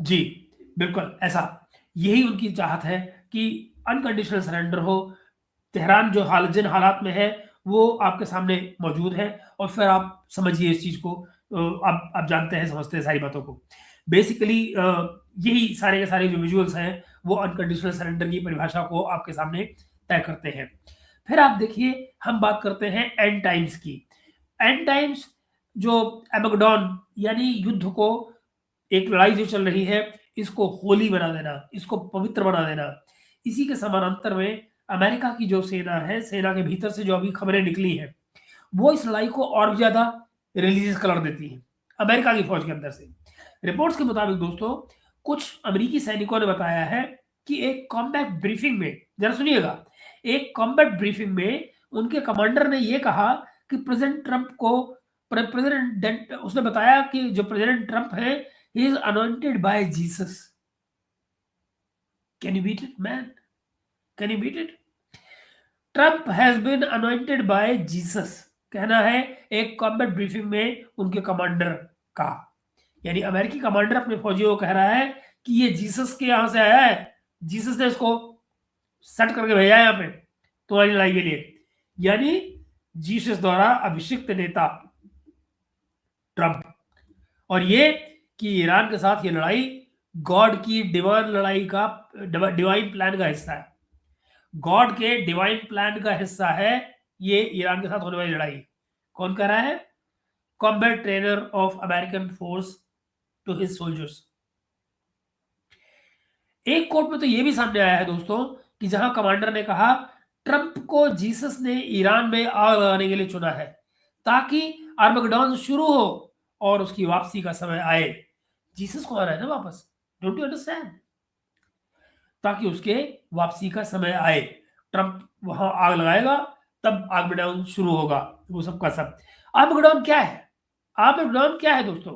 जी, बिल्कुल ऐसा। यही उनकी चाहत है कि अनकंडीशनल सरेंडर हो, तेहरान जो जिन हालात में है वो आपके सामने मौजूद है, और फिर आप समझिए इस चीज़ को, आप जानते हैं, समझते हैं सारी बातों को। बेसिकली यही सारे के सारे जो विजुअल्स हैं वो अनकंडीशनल सरेंडर की परिभाषा को आपके सामने तय करते हैं। फिर आप देखिए, हम बात करते हैं एंड टाइम्स की। एंड टाइम्स जो एर्मगेडोन यानी युद्ध को, एक लड़ाई जो चल रही है इसको होली बना देना, इसको पवित्र बना देना। इसी के समानांतर में अमेरिका की जो सेना है, सेना के भीतर से जो अभी खबरें निकली हैं, वो इस लड़ाई को और भी ज़्यादा रिलीजियस कलर देती है अमेरिका की फौज के अंदर से। रिपोर्ट्स के मुताबिक दोस्तों, कुछ अमेरिकी सैनिकों ने बताया है कि एक कॉम्बैट ब्रीफिंग में, जरा सुनिएगा, एक कॉम्बैट ब्रीफिंग में उनके कमांडर ने ये कहा कि प्रेसिडेंट ट्रंप को, प्रेसिडेंट उसने बताया कि जो प्रेसिडेंट ट्रंप है, he is anointed by Jesus. Can you beat it man? Can you beat it? Trump has been anointed by Jesus, कहना है एक कॉम्बैट ब्रीफिंग में उनके कमांडर का। यानी अमेरिकी कमांडर अपने फौजियों को कह रहा है कि ये जीसस के यहां से आया है, जीसस ने इसको सेट करके भेजा है यहाँ पे तुम्हारी लड़ाई के लिए। यानी जीसस द्वारा अभिषिक्त नेता ट्रंप। और ये कि ईरान के साथ ये लड़ाई गॉड की डिवाइन लड़ाई का, डिवाइन प्लान का हिस्सा है। गॉड के डिवाइन प्लान का हिस्सा है ये ईरान के साथ होने वाली लड़ाई। कौन कह रहा है? Combat trainer of American force to his soldiers. एक कोर्ट में तो ये भी सामने आया है दोस्तों कि जहां कमांडर ने कहा ट्रंप को जीसस ने ईरान में आग लगाने के लिए चुना है ताकि आर्मगेडोन शुरू हो और उसकी वापसी का समय आए। जीसस को आना है ना वापस, डोंट यू अंडरस्टैंड? ताकि उसके वापसी का समय आए, ट्रंप वहां आग लगाएगा, तब आर्मगेडोन शुरू होगा, वो सबका सब। आर्मगेडोन क्या है? आर्मगेडोन क्या है दोस्तों?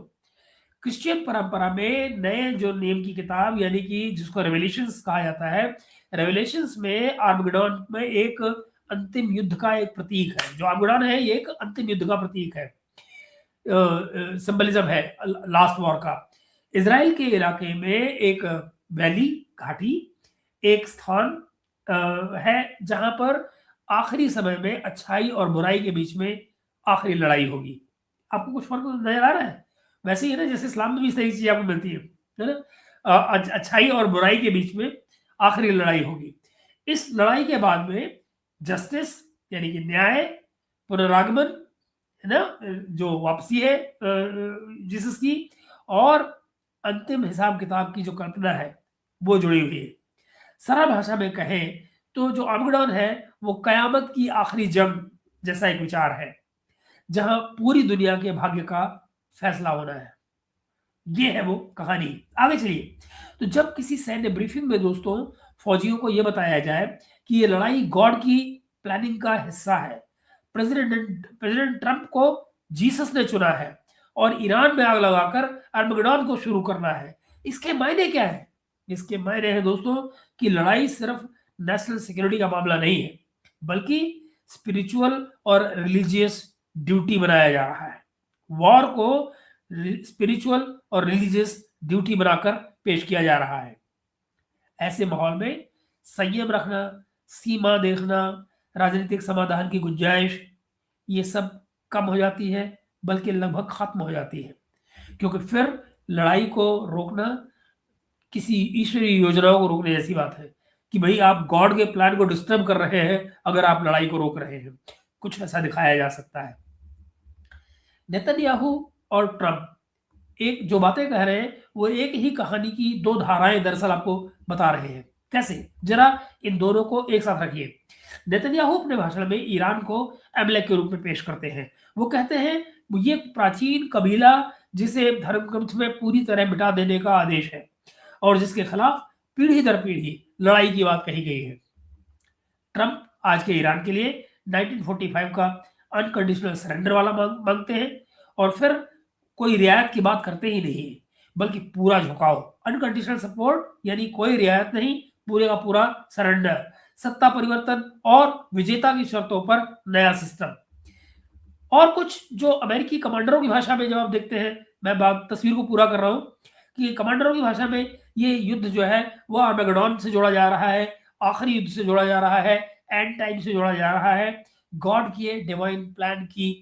क्रिश्चियन परंपरा में नए जो नियम की किताब, यानी कि जिसको रेवलेशंस कहा जाता है, रेवलेशंस में आर्मगेडोन में एक अंतिम युद्ध का एक प्रतीक है। जो आर्मगेडोन है ये एक अंतिम युद्ध का प्रतीक है, सिंबलिज्म है लास्ट वॉर का। इजराइल के इलाके में एक वैली, घाटी, एक स्थान है जहां पर आखिरी समय में अच्छाई और बुराई के बीच में आखिरी लड़ाई होगी। आपको कुछ फर्क नजर आ रहा है? वैसे ही है ना, जैसे इस्लाम में भी इस तरह की चीज आपको मिलती है ना? अच्छाई और बुराई के बीच में आखिरी लड़ाई होगी। इस लड़ाई के बाद में जस्टिस यानी कि न्याय, पुनरागमन, है ना, जो वापसी है जीसस की, और अंतिम हिसाब किताब की जो कल्पना है वो जुड़ी हुई है। सरल भाषा में कहें तो जो आर्मगेडोन है वो कयामत की आखिरी जंग जैसा एक विचार है, जहां पूरी दुनिया के भाग्य का फैसला होना है। ये है वो कहानी। आगे चलिए। तो जब किसी सैन्य ब्रीफिंग में दोस्तों फौजियों को यह बताया जाए कि ये लड़ाई गॉड की प्लानिंग का हिस्सा है, प्रेसिडेंट ट्रंप को जीसस ने चुना है और ईरान में आग लगाकर आर्मगेडोन को शुरू करना है, इसके मायने क्या है? इसके मायने हैं दोस्तों कि लड़ाई सिर्फ नेशनल सिक्योरिटी का मामला नहीं है, बल्कि स्पिरिचुअल और रिलीजियस ड्यूटी बनाया जा रहा है। वॉर को स्पिरिचुअल और रिलीजियस ड्यूटी बनाकर पेश किया जा रहा है। ऐसे माहौल में संयम रखना, सीमा देखना, राजनीतिक समाधान की गुंजाइश, ये सब कम हो जाती है, बल्कि लगभग खत्म हो जाती है। क्योंकि फिर लड़ाई को रोकना किसी ईश्वरीय योजनाओं को रोकने जैसी बात है कि भाई आप गॉड के प्लान को डिस्टर्ब कर रहे हैं अगर आप लड़ाई को रोक रहे हैं। कुछ ऐसा दिखाया जा सकता है। नेतन्याहू और ट्रंप एक जो बातें कह रहे हैं वो एक ही कहानी की दो धाराएं दरअसल आपको बता रहे हैं। कैसे? जरा इन दोनों को एक साथ रखिए। नेतन्याहू अपने भाषण में ईरान को एमलेक के रूप में पेश करते हैं। वो कहते हैं ये प्राचीन कबीला जिसे धर्म ग्रंथ में पूरी तरह मिटा देने का आदेश है और जिसके खिलाफ पीढ़ी दर पीढ़ी लड़ाई की बात कही गई है। ट्रंप आज के ईरान के लिए 1945 का अनकंडीशनल सरेंडर वाला मांगते हैं और फिर कोई रियायत की बात करते ही नहीं है, बल्कि पूरा झुकाव, अनकंडीशनल सपोर्ट, यानी कोई रियायत नहीं, पूरे का पूरा सरेंडर, सत्ता परिवर्तन और विजेता की शर्तों पर नया सिस्टम। और कुछ जो अमेरिकी कमांडरों की भाषा में जब आप देखते हैं, मैं बात तस्वीर को पूरा कर रहा हूं कि कमांडरों की भाषा में ये युद्ध जो है वो आर्मगेडोन से जोड़ा जा रहा है, आखिरी युद्ध से जोड़ा जा रहा है, एंड टाइम से जोड़ा जा रहा है, गॉड के डिवाइन प्लान की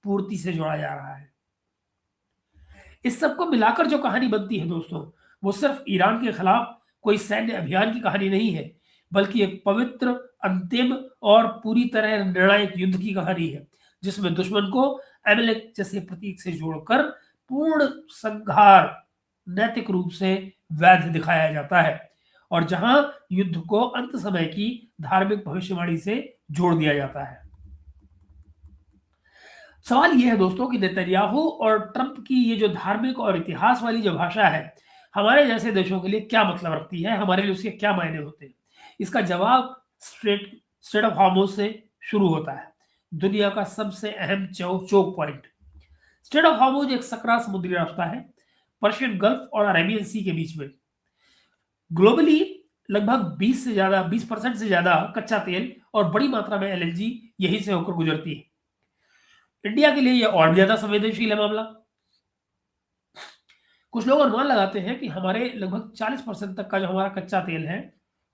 पूर्ति से जोड़ा जा रहा है। इस सब को मिलाकर जो कहानी बनती है दोस्तों, वो सिर्फ ईरान के खिलाफ कोई सैन्य अभियान की कहानी नहीं है, बल्कि एक पवित्र, अंतिम और पूरी तरह निर्णायक युद्ध की कहानी है, जिसमें दुश्मन को एमेलेक जैसे प्रतीक से जोड़कर पूर्ण संहार नैतिक रूप से वैध दिखाया जाता है, और जहां युद्ध को अंत समय की धार्मिक भविष्यवाणी से जोड़ दिया जाता है। सवाल यह है दोस्तों कि नेतन्याहू और ट्रंप की ये जो धार्मिक और इतिहास वाली जो भाषा है, हमारे जैसे देशों के लिए क्या मतलब रखती है, हमारे लिए उसके क्या मायने होते हैं? इसका जवाब स्ट्रेट ऑफ हॉर्मुज से शुरू होता है, दुनिया का सबसे अहम choke point. Strait of Hormuz एक सकरा समुद्री रास्ता है पर्शियन गल्फ और अरेबियन सी के बीच में। ग्लोबली लगभग 20% से ज्यादा कच्चा तेल और बड़ी मात्रा में एलएनजी यहीं से होकर गुजरती है। इंडिया के लिए यह और भी ज्यादा संवेदनशील है मामला। कुछ लोग अनुमान लगाते हैं कि हमारे लगभग 40% तक का जो हमारा कच्चा तेल है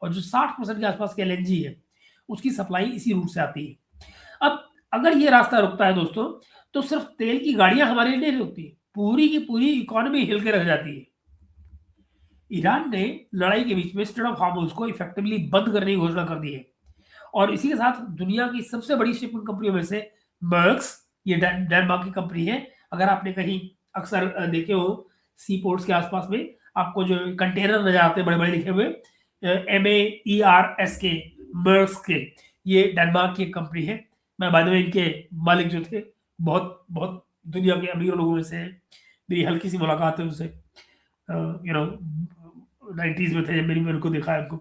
और जो 60% के आसपास की एलएनजी है, उसकी सप्लाई इसी रूट से आती है। अब अगर ये रास्ता रुकता है दोस्तों, तो सिर्फ तेल की गाड़ियां हमारे लिए नहीं रुकती, पूरी की पूरी इकोनॉमी हिल के रह जाती है। ईरान ने लड़ाई के बीच में स्ट्रेट ऑफ हॉर्मुज को इफेक्टिवली बंद करने की घोषणा कर दी है, और इसी के साथ दुनिया की सबसे बड़ी शिपिंग कंपनियों में से मर्क्स, ये डेनमार्क की कंपनी है। अगर आपने कहीं अक्सर देखे हो सी पोर्ट्स के आसपास में, आपको जो कंटेनर नजर आते हैं बड़े बड़े लिखे हुए MERS के, मर्क्स के, ये डेनमार्क की एक कंपनी है। मैं बाद में इनके मालिक जो थे बहुत बहुत दुनिया के अमीर लोगों में से, मेरी हल्की सी मुलाकात है उनसे, यू नो 90s में थे जब मैंने उनको देखा है उनको,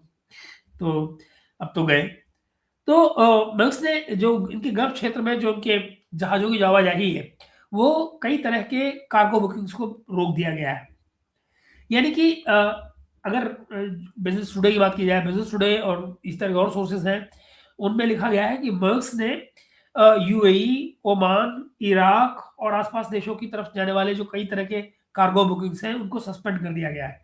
तो अब तो गए। तो मर्क्स ने जो इनके गल्फ क्षेत्र में जो उनके जहाजों की आवाजाही है, वो कई तरह के कार्गो बुकिंग्स को रोक दिया गया है। यानी कि अगर बिजनेस टुडे की बात की जाए, बिजनेस टुडे और इस तरह के और सोर्सेज हैं, उनमें लिखा गया है कि मर्क्स ने यूएई, ओमान, इराक और आसपास देशों की तरफ जाने वाले जो कई तरह के कार्गो बुकिंग्स हैं, उनको सस्पेंड कर दिया गया है।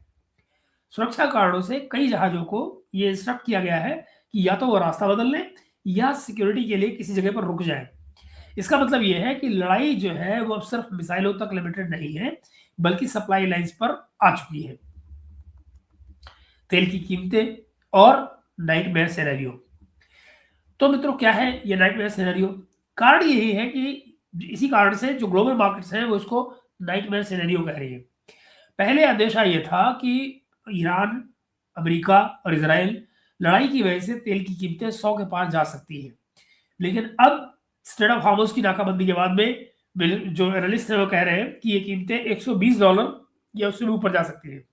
सुरक्षा कारणों से कई जहाजों को ये इंस्ट्रक्ट किया गया है कि या तो वो रास्ता बदल लें या सिक्योरिटी के लिए किसी जगह पर रुक जाएं। इसका मतलब ये है कि लड़ाई जो है वो अब सिर्फ मिसाइलों तक लिमिटेड नहीं है, बल्कि सप्लाई लाइंस पर आ चुकी है। तेल की कीमतें और नाइटमेयर सिनेरियो। तो मित्रों, क्या है ये नाइटमेयर सिनेरियो? कारण यही है कि इसी कारण से जो ग्लोबल मार्केट्स हैं वो इसको नाइटमेयर सिनेरियो कह रही है। पहले अंदेशा ये था कि ईरान, अमेरिका और इजराइल लड़ाई की वजह से तेल की कीमतें 100 के पार जा सकती है, लेकिन अब स्ट्रेट ऑफ हॉर्मुज की नाकाबंदी के बाद में जो एनालिस्ट है वो कह रहे हैं कि ये कीमतें $120 या उससे भी ऊपर जा सकती है।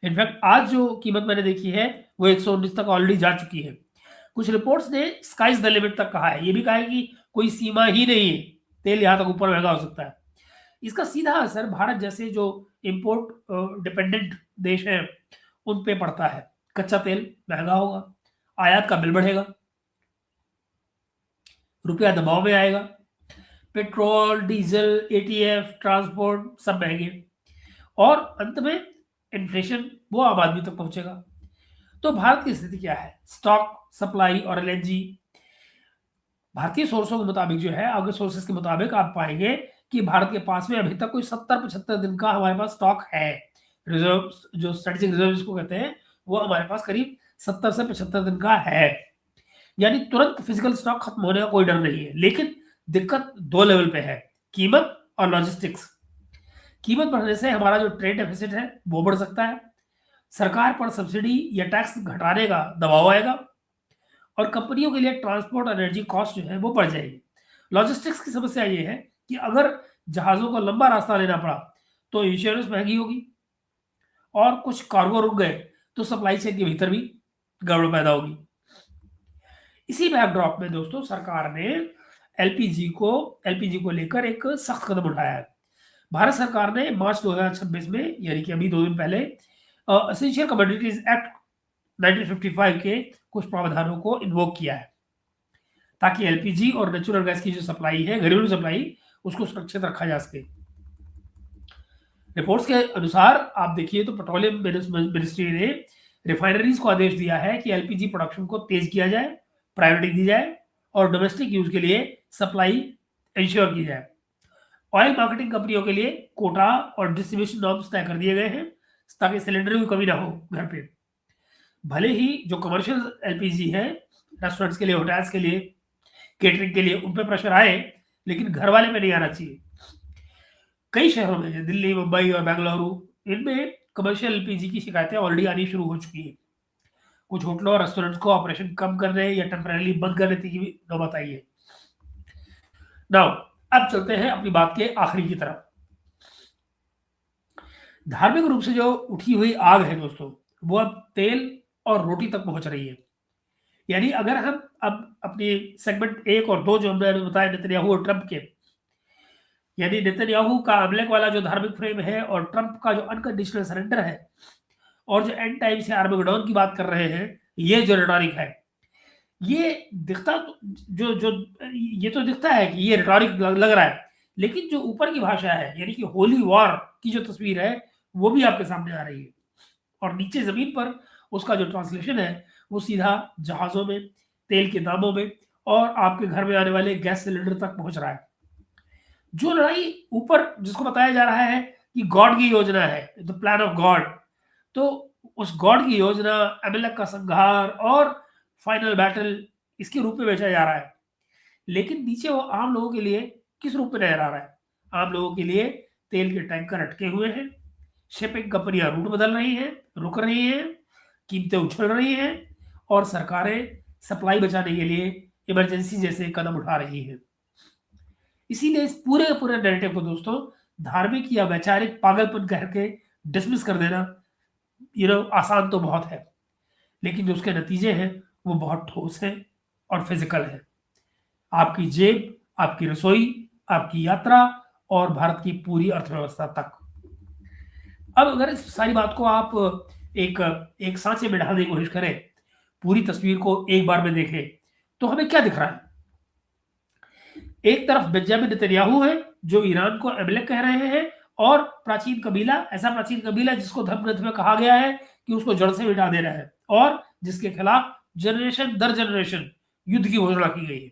इनफैक्ट आज जो कीमत मैंने देखी है वो 119 तक ऑलरेडी जा चुकी है। कुछ रिपोर्ट्स ने स्काइज द लिमिट तक कहा है, ये भी कहा है कि कोई सीमा ही नहीं है, तेल यहां तक ऊपर महंगा हो सकता है। इसका सीधा असर भारत जैसे जो इंपोर्ट डिपेंडेंट देश हैं उन पे पड़ता है। कच्चा तेल महंगा होगा, आयात का बिल बढ़ेगा, रुपया दबाव में आएगा, पेट्रोल, डीजल, एटीएफ, ट्रांसपोर्ट सब महंगे, और अंत में इन्फ्लेशन वो आम आदमी तक पहुंचेगा। तो भारत की स्थिति क्या है? स्टॉक, सप्लाई और एलएनजी। भारतीय सोर्सों के मुताबिक जो है, अगर सोर्सेस के मुताबिक आप पाएंगे कि भारत के पास में अभी तक कोई 70-75 दिन का हमारे पास स्टॉक है। रिजर्व, जो स्ट्रेटेजिक रिजर्व जिसको कहते हैं, वो हमारे पास करीब 70 से 75 दिन का है। यानी तुरंत फिजिकल स्टॉक खत्म होने का कोई डर नहीं है। लेकिन दिक्कत दो लेवल पे है, कीमत और लॉजिस्टिक्स। कीमत बढ़ने से हमारा जो ट्रेड डेफिसिट है वो बढ़ सकता है, सरकार पर सब्सिडी या टैक्स घटाने का दबाव आएगा, और कंपनियों के लिए ट्रांसपोर्ट और एनर्जी कॉस्ट जो है वो बढ़ जाएगी। लॉजिस्टिक्स की समस्या ये है कि अगर जहाजों को लंबा रास्ता लेना पड़ा तो इंश्योरेंस महंगी होगी, और कुछ कार्गो रुक गए तो सप्लाई चेन के भीतर भी गड़बड़ पैदा होगी। इसी बैकड्रॉप में दोस्तों सरकार ने एलपीजी को लेकर एक सख्त कदम उठाया है। भारत सरकार ने मार्च 2026 में, यानी कि अभी 2 दिन पहले, एसेंशियल कमोडिटीज एक्ट 1955 के कुछ प्रावधानों को इन्वोक किया है, ताकि एलपीजी और नेचुरल गैस की जो सप्लाई है, घरेलू सप्लाई, उसको सुरक्षित रखा जा सके। रिपोर्ट्स के अनुसार आप देखिए तो पेट्रोलियम मिनिस्ट्री ने रिफाइनरीज को आदेश दिया है कि एलपीजी प्रोडक्शन को तेज किया जाए, प्रायोरिटी दी जाए और डोमेस्टिक यूज के लिए सप्लाई इंश्योर की जाए। ऑयल मार्केटिंग कंपनियों के लिए कोटा और डिस्ट्रीब्यूशन नॉर्म्स तय कर दिए गए हैं ताकि सिलेंडर की कमी ना हो घर पे। भले ही जो कमर्शियल एलपीजी है रेस्टोरेंट्स के लिए, होटल्स के लिए, केटरिंग के लिए उन पे प्रेशर आए, लेकिन घर वाले में नहीं आना चाहिए। कई शहरों में जैसे दिल्ली, मुंबई और बेंगलुरु, इनमें कमर्शियल एलपीजी की शिकायतें ऑलरेडी आनी शुरू हो चुकी है। कुछ होटलों और रेस्टोरेंट्स को ऑपरेशन कम करने या टेम्परेरी बंद करने की भी नौबत आई है। नाउ अब चलते हैं अपनी बात के आखिरी की तरफ। धार्मिक रूप से जो उठी हुई आग है दोस्तों, वो अब तेल और रोटी तक पहुंच रही है। यानी अगर हम अब अपनी सेगमेंट 1 और 2 जो हमने बताया नेतन्याहू और ट्रंप के, यानी नेतन्याहू का अमलेक वाला जो धार्मिक फ्रेम है और ट्रंप का जो अनकंडीशनल सरेंडर है और जो एंड टाइम से आर्मेगेडोन की बात कर रहे हैं, ये जो रिटॉरिक है, ये दिखता जो जो ये तो दिखता है कि ये रिटॉरिक लग रहा है, लेकिन जो ऊपर की भाषा है यानी कि होली वॉर की जो तस्वीर है वो भी आपके सामने आ रही है। और नीचे जमीन पर उसका जो ट्रांसलेशन है वो सीधा जहाजों में, तेल के दामों में और आपके घर में आने वाले गैस सिलेंडर तक पहुंच रहा है। जो लड़ाई ऊपर जिसको बताया जा रहा है कि गॉड की योजना है, द प्लान ऑफ गॉड, तो उस गॉड की योजना, एमएलएक का संहार और फाइनल बैटल इसके रूप में बेचा जा रहा है। लेकिन नीचे वो आम लोगों के लिए किस रूप में नजर आ रहा है? आम लोगों के लिए तेल के टैंकर अटके हुए हैं, शिपिंग कंपनियां रूट बदल रही हैं, रुक रही हैं, कीमतें उछल रही हैं और सरकारें सप्लाई बचाने के लिए इमरजेंसी जैसे कदम उठा रही हैं। इसीलिए इस पूरे के पूरे नैरेटिव को दोस्तों धार्मिक या वैचारिक पागलपन कह के डिसमिस कर देना आसान तो बहुत है, लेकिन जो उसके नतीजे हैं वो बहुत ठोस हैं और फिजिकल है। आपकी जेब, आपकी रसोई, आपकी यात्रा और भारत की पूरी अर्थव्यवस्था तक। अब अगर इस सारी बात को आप एक सांचे में डालने की कोशिश करें, पूरी तस्वीर को एक बार में देखें, तो हमें क्या दिख रहा है? एक तरफ बेंजामिन नेतन्याहू है जो ईरान को अमलेक कह रहे हैं और प्राचीन कबीला, ऐसा प्राचीन कबीला जिसको धर्म ग्रंथ में कहा गया है कि उसको जड़ से मिटा देना है और जिसके खिलाफ जनरेशन दर जनरेशन युद्ध की घोषणा की गई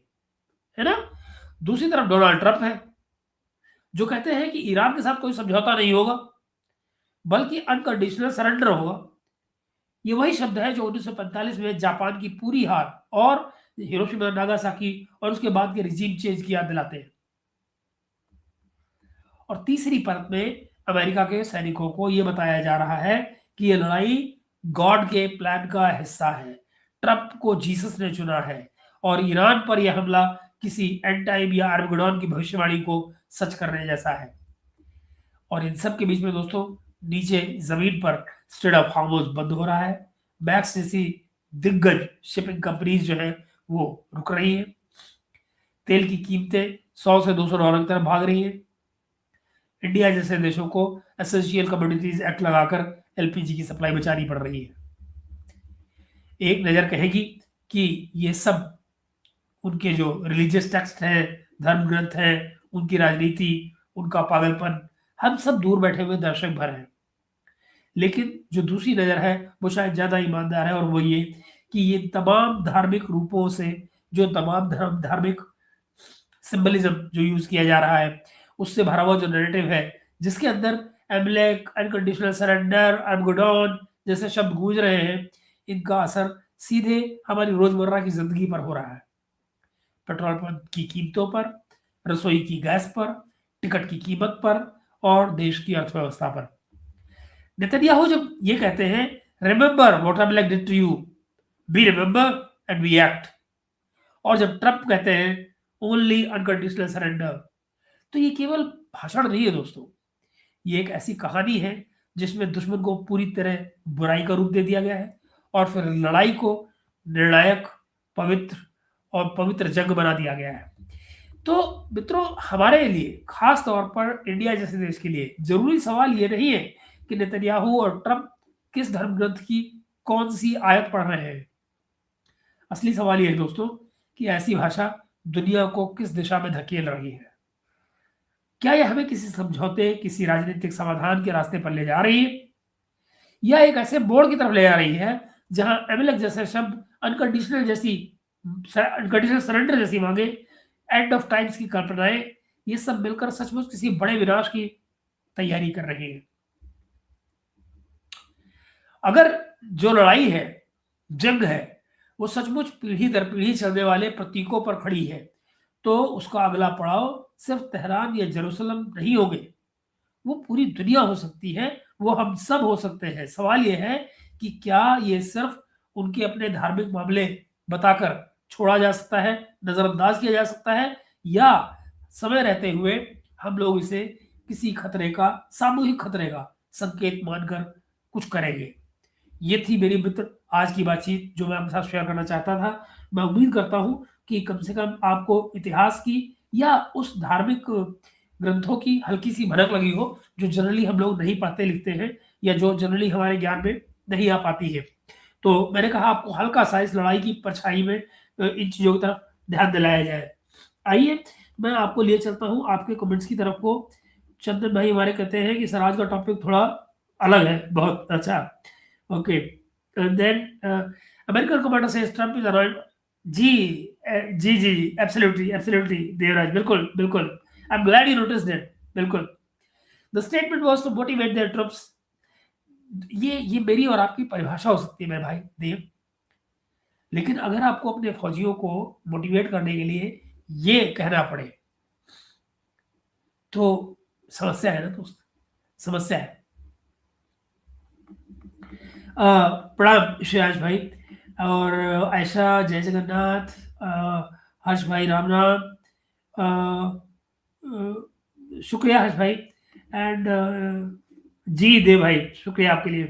है ना। दूसरी तरफ डोनाल्ड ट्रंप है जो कहते हैं कि ईरान के साथ कोई समझौता नहीं होगा बल्कि अनकंडीशनल सरेंडर होगा। ये वही शब्द है जो 1945 में जापान की पूरी हार और हिरोशिमा नागासाकी और उसके बाद के रिजीम चेंज की याद दिलाते हैं। और तीसरी परत में अमेरिका के सैनिकों को यह बताया जा रहा है कि यह लड़ाई गॉड के प्लान का हिस्सा है, ट्रंप को जीसस ने चुना है और ईरान पर यह हमला किसी एंड टाइम या आर्मगेडोन की भविष्यवाणी को सच करने जैसा है। और इन सब के बीच में दोस्तों नीचे जमीन पर स्ट्रेट ऑफ हार्मोज बंद हो रहा है। मैक्स जैसी दिग्गज शिपिंग कंपनीज जो है वो रुक रही है। तेल की कीमतें 100 से 200 डॉलर की तरफ भाग रही है। इंडिया जैसे देशों को एसेंशियल कमोडिटीज एक्ट लगाकर एलपीजी की सप्लाई बचानी पड़ रही है। एक नजर कहेगी कि ये सब उनके जो रिलीजियस टेक्स्ट हैं, धर्म ग्रंथ हैं, उनकी राजनीति, उनका पागलपन, हम सब दूर बैठे हुए दर्शक भर हैं। लेकिन जो दूसरी नजर है वो शायद ज्यादा ईमानदार है और वो ये कि ये तमाम धार्मिक रूपों से, जो तमाम धार्मिक सिंबलिज्म जो यूज किया जा रहा है उससे भरा हुआ जो नैरेटिव है जिसके अंदर एमलेक, अनकंडीशनल सरेंडर, आर्मगेडोन जैसे शब्द गूंज रहे हैं, इनका असर सीधे हमारी रोजमर्रा की जिंदगी पर हो रहा है। पेट्रोल पंप की कीमतों पर, रसोई की गैस पर, टिकट की कीमत पर और देश की अर्थव्यवस्था पर। नेतन्याहू जब ये कहते हैं remember what Amalek did to you, we remember and we act, और जब ट्रंप कहते हैं ओनली अनकंडीशनल सरेंडर, तो ये केवल भाषण नहीं है दोस्तों, ये एक ऐसी कहानी है जिसमें दुश्मन को पूरी तरह बुराई का रूप दे दिया गया है और फिर लड़ाई को निर्णायक, पवित्र और पवित्र जंग बना दिया गया है। तो मित्रों, हमारे लिए खास तौर पर इंडिया जैसे देश के लिए जरूरी सवाल ये नहीं है कि नेतन्याहू और ट्रंप किस धर्म ग्रंथ की कौन सी आयत पढ़ रहे हैं। असली सवाल ये है दोस्तों कि ऐसी भाषा दुनिया को किस दिशा में धकेल रही है। क्या यह हमें किसी समझौते, किसी राजनीतिक समाधान के रास्ते पर ले जा रही है, या एक ऐसे मोड़ की तरफ ले जा रही है जहां एमएलएक जैसे शब्द अनकंडीशनल सरेंडर जैसी मांगे, एंड ऑफ टाइम्स की कल्पनाएं, ये सब मिलकर सचमुच किसी बड़े विनाश की तैयारी कर रही है। अगर जो लड़ाई है, जंग है, वो सचमुच पीढ़ी दर पीढ़ी चलने वाले प्रतीकों पर खड़ी है, तो उसका अगला पड़ाव सिर्फ तेहरान या जेरूसलम नहीं होंगे, वो पूरी दुनिया हो सकती है, वो हम सब हो सकते हैं। सवाल ये है कि क्या ये सिर्फ उनके अपने धार्मिक मामले बताकर छोड़ा जा सकता है, नजरअंदाज किया जा सकता है, या समय रहते हुए हम लोग इसे किसी खतरे का, सामूहिक खतरे का संकेत मानकर कुछ करेंगे। ये थी मेरी मित्र आज की बातचीत जो मैं आपके साथ शेयर करना चाहता था। मैं उम्मीद करता हूँ कि कम से कम आपको इतिहास की या उस धार्मिक ग्रंथों की हल्की सी भनक लगी हो, जो जनरली हम लोग नहीं पढ़ते लिखते हैं या जो जनरली हमारे ज्ञान में नहीं आ पाती है। तो मैंने कहा आपको हल्का सा इस लड़ाई की परछाई में इन चीज़ों की तरफ ध्यान दिलाया जाए। आइए मैं आपको लिए चलता हूँ आपके कमेंट्स की तरफ को। चंदन भाई हमारे कहते हैं कि सर आज का टॉपिक थोड़ा अलग है, बहुत अच्छा। Okay, then American commander says Trump is arrive. जी, जी जी, एब्सोल्युटली एब्सोल्युटली देवराज, बिल्कुल बिल्कुल, I am glad you notice that, बिल्कुल। The statement was to motivate their troops. ये मेरी और आपकी परिभाषा हो सकती है मेरे भाई देव, लेकिन अगर आपको अपने फौजियों को मोटिवेट करने के लिए ये कहना पड़े तो समस्या है ना दोस्त, समस्या है। प्रणाम श्रेयाश भाई और आयशा, जय जगन्नाथ, हर्ष भाई, राम राम, शुक्रिया हर्ष भाई, एंड जी देव भाई, शुक्रिया आपके लिए।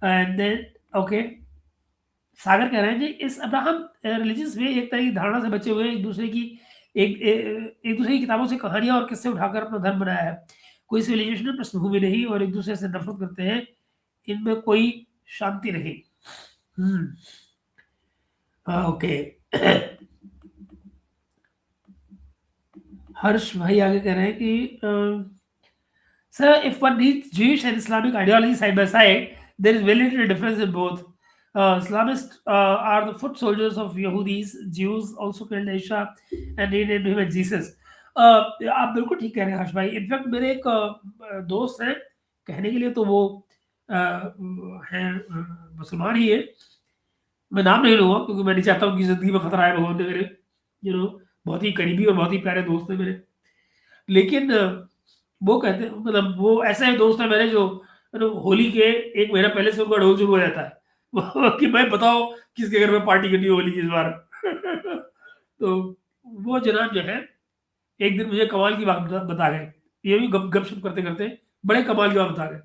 एंड देन ओके, सागर कह रहे हैं जी इस अब्राहम रिलीजियस में एक तरह की धारणा से बचे हुए एक दूसरे की एक दूसरे की किताबों से कहानियां और किस्से उठाकर अपना धर्म बनाया है। कोई सिविलाइजेशन में पृष्ठभूमि नहीं और एक दूसरे से नफरत करते हैं, इनमें कोई शांति नहीं। ओके। हर्ष भाई आगे कह रहे हैं कि sir if one reads Jewish and Islamic ideology side by side, there is very little difference in both. Islamists are the foot soldiers of Yahudis. Jews also killed Aisha and renamed him as Jesus. आप बिल्कुल ठीक कह रहे हैं हर्ष भाई। In fact मेरे एक दोस्त हैं, कहने के लिए तो वो हैं मुसलमान ही है, मैं नाम नहीं लूँगा क्योंकि मैं नहीं चाहता उनकी ज़िंदगी में खतरा आए, भगवान ने करे, बहुत ही करीबी और बहुत ही प्यारे दोस्त हैं मेरे। लेकिन वो कहते हैं, मतलब वो ऐसे दोस्त हैं मेरे जो होली के 1 महीना पहले से उनका ढोल शुरू हो जाता है कि भाई बताओ किसके घर में पार्टी करनी है होली की इस बार। तो वो जनाब जो है एक दिन मुझे कमाल की बात बता गए, ये भी गपशप करते-करते बड़े कमाल की बात बता गए।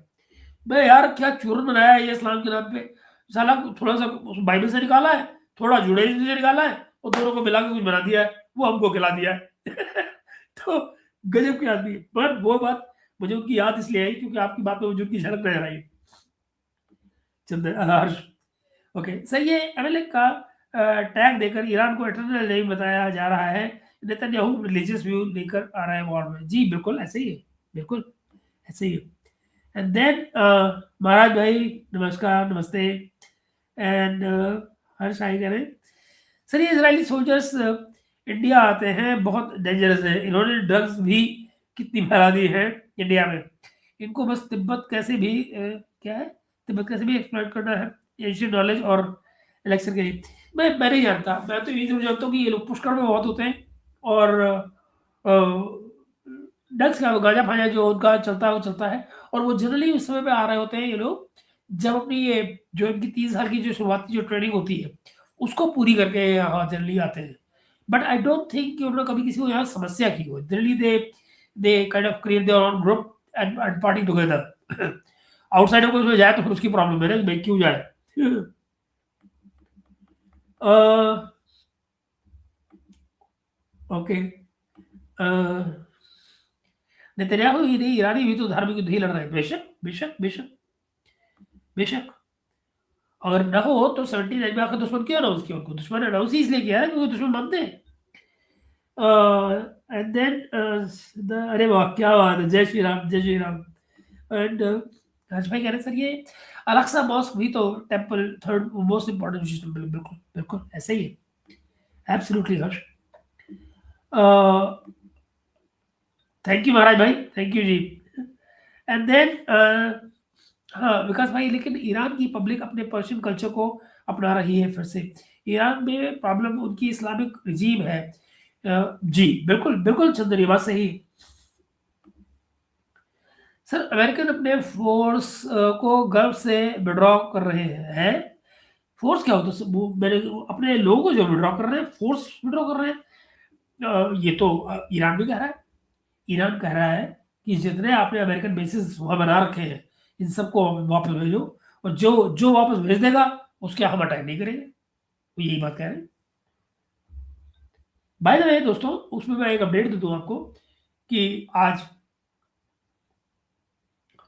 मैं यार क्या चूरन बनाया है ये इस्लाम के नाम पे, साला थोड़ा-सा बाइबल से निकाला है, थोड़ा जुडाइज़्म से निकाला है और दोनों को मिला के कुछ बना दिया है, वो हमको खिला दिया है। तो गजब की आदमी है। पर वो बात मुझे उनकी याद इसलिए आई क्योंकि आपकी बात में मुझे उनकी झलक नज़र आई। हर्ष, ओके, सही है। एमएलए का टैग देकर ईरान को इटरनल नहीं बताया जा रहा है। नेतन्याहू रिलीजियस व्यू लेकर आ रहा है वॉर में। जी बिल्कुल ऐसे ही है, बिल्कुल ऐसे ही है। एंड देन महाराज भाई नमस्कार, नमस्ते। एंड हर्ष आई कह रहे हैं सर ये इजरायली सोल्जर्स इंडिया आते हैं, बहुत डेंजरस है, इन्होंने ड्रग्स भी कितनी फैला दी है इंडिया में, इनको बस तिब्बत कैसे भी क्या है, तिब्बत कैसे भी एक्सप्लॉइट करना है एशियन नॉलेज और इलेक्शन के लिए। मैं नहीं जानता, मैं तो ये जरूर जानता हूँ कि ये लोग पुष्कर में बहुत होते हैं और ड्रग्स का गांजा फांजा जो उनका चलता है वो चलता है, और वो जनरली उस समय पे आ रहे होते हैं ये लोग जब अपनी ये जो इनकी 3 साल की जो शुरुआती जो ट्रेनिंग होती है उसको पूरी करके यहाँ जनरली आते हैं। बट आई डोंट थिंक कि उन्होंने कभी किसी को यहाँ समस्या की हो। Generally they kind of create their own group and party together. Outsider कोई उसमें जाए तो फिर उसकी प्रॉब्लम है ना, भाई क्यों जाए। ओके, नेतन्याहू ही नहीं, ईरानी भी तो धार्मिक युद्ध ही लड़ रहे हैं। बेशक बेशक बेशक बेशक, अगर न हो तो 79 में आखिर दुश्मन क्यों अनाउंस किया उनको? दुश्मन अनाउंस ही इसलिए किया है क्योंकि दुश्मन मानते हैं। एंड देन अरे वाह क्या बात है, जय श्री राम, जय श्री राम। एंड हर्ष भाई कह रहे हैं सर ये अलाक्सा मॉस्क भी तो temple third most important system, बिल्कुल बिल्कुल ऐसे ही है, absolutely Harsh. Thank you Maharaj भाई, thank you ji. And then हाँ विकास भाई, लेकिन ईरान की पब्लिक अपने पर्शियन कल्चर को अपना रही है फिर से। ईरान में प्रॉब्लम उनकी इस्लामिक रिजीम है। जी बिल्कुल बिल्कुल चंदन, ये बात सही। सर अमेरिकन अपने फोर्स को गल्फ से विड्रॉ कर रहे हैं। फोर्स क्या होता है? वो मेरे अपने लोगों को जो विड्रॉ कर रहे हैं, फोर्स विड्रॉ कर रहे हैं। ये तो ईरान भी कह रहा है। ईरान कह रहा है कि जितने आपने अमेरिकन बेसिस वहां बना रखे हैं, इन सबको वापस भेजो, और जो जो वापस भेज देगा उसके हम अटैक नहीं करेंगे। तो यही बात कह रहे हैं। बाय द वे दोस्तों, उसमें मैं एक अपडेट दे दूं आपको कि आज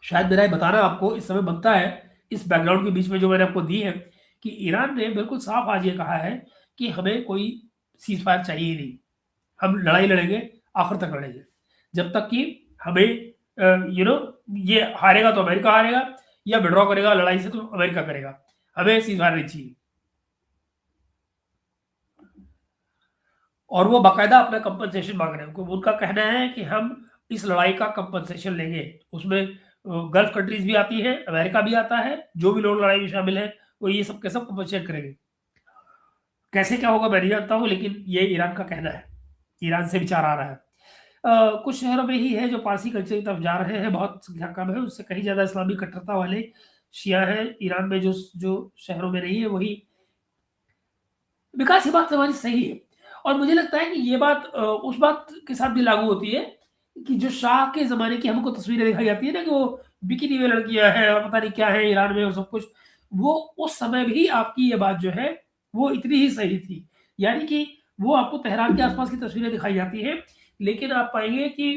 शायद मेरा ये बताना आपको इस समय बनता है, इस बैकग्राउंड के बीच में जो मैंने आपको दी है, कि ईरान ने बिल्कुल साफ आज ये कहा है कि हमें कोई सीज फायर चाहिए ही नहीं। हम लड़ाई लड़ेंगे, आखिर तक लड़ेंगे, जब तक कि हमें ये हारेगा तो अमेरिका हारेगा, या विड्रॉ करेगा लड़ाई से तो अमेरिका करेगा, हमें सीज फायर नहीं चाहिए। और वो बाकायदा अपना कंपनसेशन मांग रहे हैं। उनका कहना है कि हम इस लड़ाई का कंपनसेशन लेंगे। उसमें गल्फ कंट्रीज भी आती है, अमेरिका भी आता है, जो भी लोग लड़ाई में शामिल है वो ये सब के सब कंपनसेट करेंगे। कैसे क्या होगा मैं नहीं जानता हूँ, लेकिन ये ईरान का कहना है, ईरान से विचार आ रहा है। कुछ शहरों में ही है जो पारसी कल्चर की तरफ जा रहे हैं, बहुत संख्या कम है, उससे कहीं ज्यादा इस्लामी कट्टरता वाले शिया हैं ईरान में। जो जो शहरों में नहीं है वही विकास। ये बात हमारी सही है, और मुझे लगता है कि ये बात उस बात के साथ भी लागू होती है कि जो शाह के ज़माने की हमको तस्वीरें दिखाई जाती है ना, कि वो बिकिनी में लड़कियां हैं और पता नहीं क्या है ईरान में और सब कुछ, वो उस समय भी आपकी ये बात जो है वो इतनी ही सही थी। यानी कि वो आपको तेहरान के आसपास की तस्वीरें दिखाई जाती हैं, लेकिन आप पाएंगे कि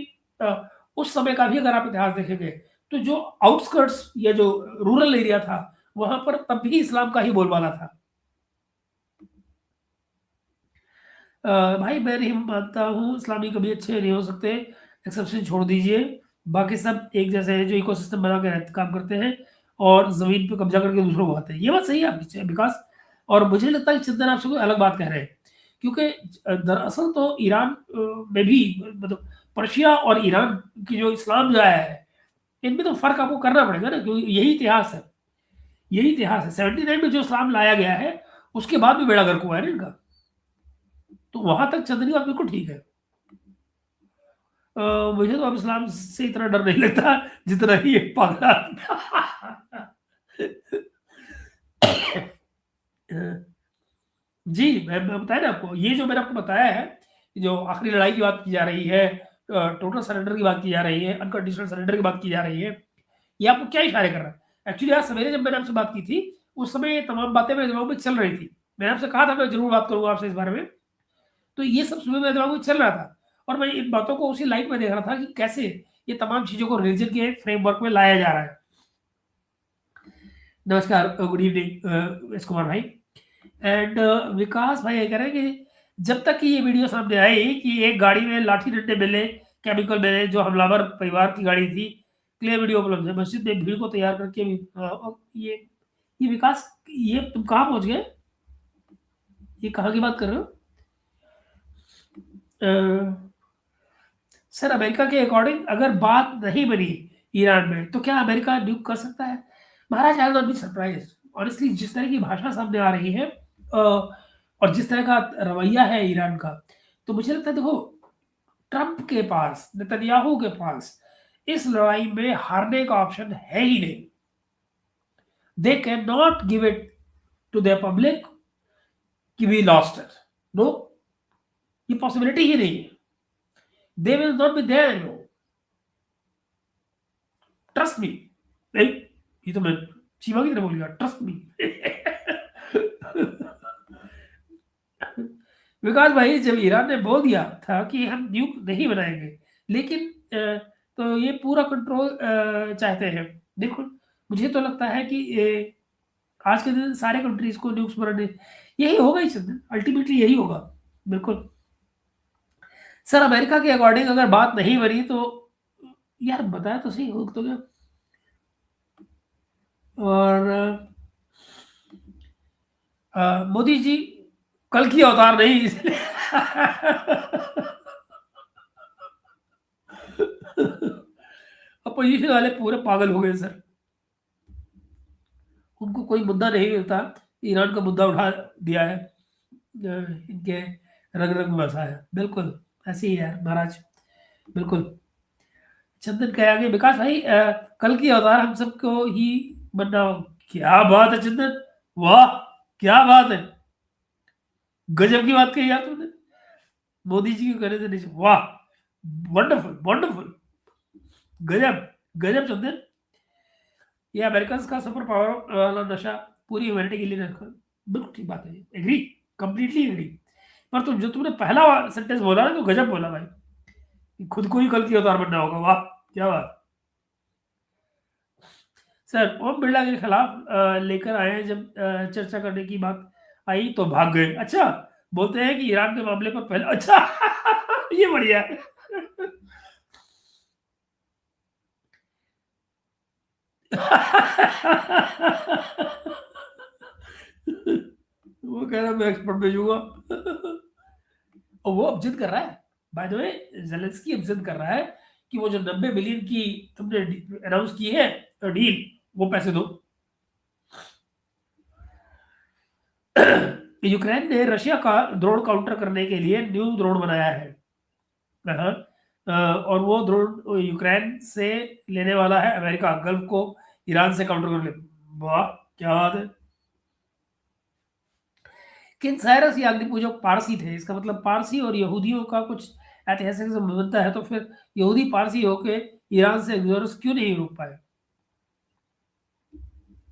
उस समय का भी अगर आप इतिहास देखेंगे तो जो आउटस्कर्ट्स या जो रूरल एरिया था, वहां पर तब भी इस्लाम का ही बोलबाला था। भाई मैं नहीं मानता हूँ इस्लामी कभी अच्छे नहीं हो सकते, एक्सेप्शन छोड़ दीजिए, बाकी सब एक जैसे हैं, जो इकोसिस्टम बना के काम करते हैं और जमीन पे कब्जा करके दूसरों को आते हैं। ये बात सही है आपकी विकास। और मुझे लगता है कि चंदन आपसे कोई अलग बात कह रहे हैं, क्योंकि दरअसल तो ईरान में भी, मतलब पर्शिया और ईरान की जो इस्लाम जो आया है, इनमें तो फर्क आपको करना पड़ेगा ना, क्योंकि यही इतिहास है। यही इतिहास है। 79 में जो इस्लाम लाया गया है, उसके बाद भी बेड़ा गर्क हुआ है ना इनका। तो वहां तक चंदनी बात बिल्कुल ठीक है। मुझे तो अब इस्लाम से इतना डर नहीं लगता जितना ही एक पागल जी मैं बताया ना आपको, ये जो मैंने आपको बताया है, जो आखिरी लड़ाई की बात की जा रही है, टोटल सरेंडर की बात की जा रही है, अनकंडीशनल सरेंडर की बात की जा रही है, ये आपको क्या इशारे कर रहा है? एक्चुअली आज सवेरे जब मैंने आपसे बात की थी, उस समय ये तमाम बातें मेरे दिमाग में चल रही थी। मैंने आपसे कहा था मैं जरूर बात करूंगा आपसे इस बारे में। तो ये सब सुबह मेरे दिमाग में चल रहा था, और मैं इन बातों को उसी लाइट में देख रहा था कि कैसे ये तमाम चीजों को रिलीजन के फ्रेमवर्क में लाया जा रहा है। नमस्कार, गुड इवनिंग एस कुमार भाई। एंड विकास भाई ये कह रहे हैं कि जब तक कि ये वीडियो सामने आई कि एक गाड़ी में लाठी डंडे मिले, केमिकल मिले, जो हमलावर परिवार की गाड़ी थी, क्लियर वीडियो उपलब्ध है, मस्जिद में भीड़ को तैयार करके भी ये विकास, ये तुम कहाँ पहुंच गए? ये कहाँ की बात कर रहे हो? सर अमेरिका के अकॉर्डिंग अगर बात नहीं बनी ईरान में, तो क्या अमेरिका न्यूक कर सकता है? महाराज I will not be surprise honestly, जिस तरह की भाषा सामने आ रही है और जिस तरह का रवैया है ईरान का, तो मुझे लगता है देखो, ट्रंप के पास, नेतन्याहू के पास इस लड़ाई में हारने का ऑप्शन है ही नहीं। They can not give it to the public कि वी लॉस्ट इट। नो, ये पॉसिबिलिटी ही नहीं है। They will not be there, no, trust me. नहीं, ये तो मैं चीमा की तरह बोल गया, ट्रस्ट मी। विकास भाई, जब ईरान ने बोल दिया था कि हम न्यूक नहीं बनाएंगे, लेकिन तो ये पूरा कंट्रोल चाहते हैं। देखो, मुझे तो लगता है कि आज के दिन सारे कंट्रीज को न्यूक्स बनाने, यही होगा ही चंदन, अल्टीमेटली यही होगा। बिल्कुल सर, अमेरिका के अकॉर्डिंग अगर बात नहीं बनी तो यार बताया तो सही हो तो क्या। और मोदी जी कल की अवतार नहीं, इसलिए अपोजिशन वाले पूरे पागल हो गए सर। उनको कोई मुद्दा नहीं मिलता, ईरान का मुद्दा उठा दिया है, इनके रग रग में बसा है। बिल्कुल ऐसे ही है महाराज, बिल्कुल। चंदन कहे आगे, विकास भाई कल की अवतार हम सबको ही बनना हो। क्या बात है चंदन, वाह क्या बात है, गजब की बात कही यार तुमने। मोदी जी को कहने से नहीं, वाह, वंडरफुल वंडरफुल, गजब गजब चंदन। ये अमेरिकन का सुपर पावर वाला नशा पूरी ह्यूमैनिटी के लिए रखा, बिल्कुल ठीक बात है, एग्री, कंप्लीटली एग्री। पर तुम जो तुमने पहला सेंटेंस बोला ना, तो गजब बोला भाई, खुद को ही कल की अवतार बनना होगा, वाह क्या बात। सर ओम बिरला के खिलाफ लेकर आए हैं, जब चर्चा करने की बात आई तो भाग गए। अच्छा, बोलते हैं कि ईरान के मामले पर पहले, अच्छा ये बढ़िया है। वो कह रहा मैं एक्सपर्ट भेजूंगा। और वो अब जिद कर रहा है, बाय द वे, जेलेंस्की अब जिद कर रहा है कि वो जो 90 बिलियन की तुमने अनाउंस की है डील, वो पैसे दो। यूक्रेन ने रशिया का ड्रोन काउंटर करने के लिए न्यू ड्रोन बनाया है। हाँ, और वो ड्रोन यूक्रेन से लेने वाला है अमेरिका, गल्फ को ईरान से काउंटर करने। वाह क्या बात है। किन साइरस या अग्निपूजक पारसी थे, इसका मतलब पारसी और यहूदियों का कुछ ऐतिहासिक संबंधता है, तो फिर यहूदी पारसी होके ईरान से एक्सोडस क्यों नहीं रोक पाए।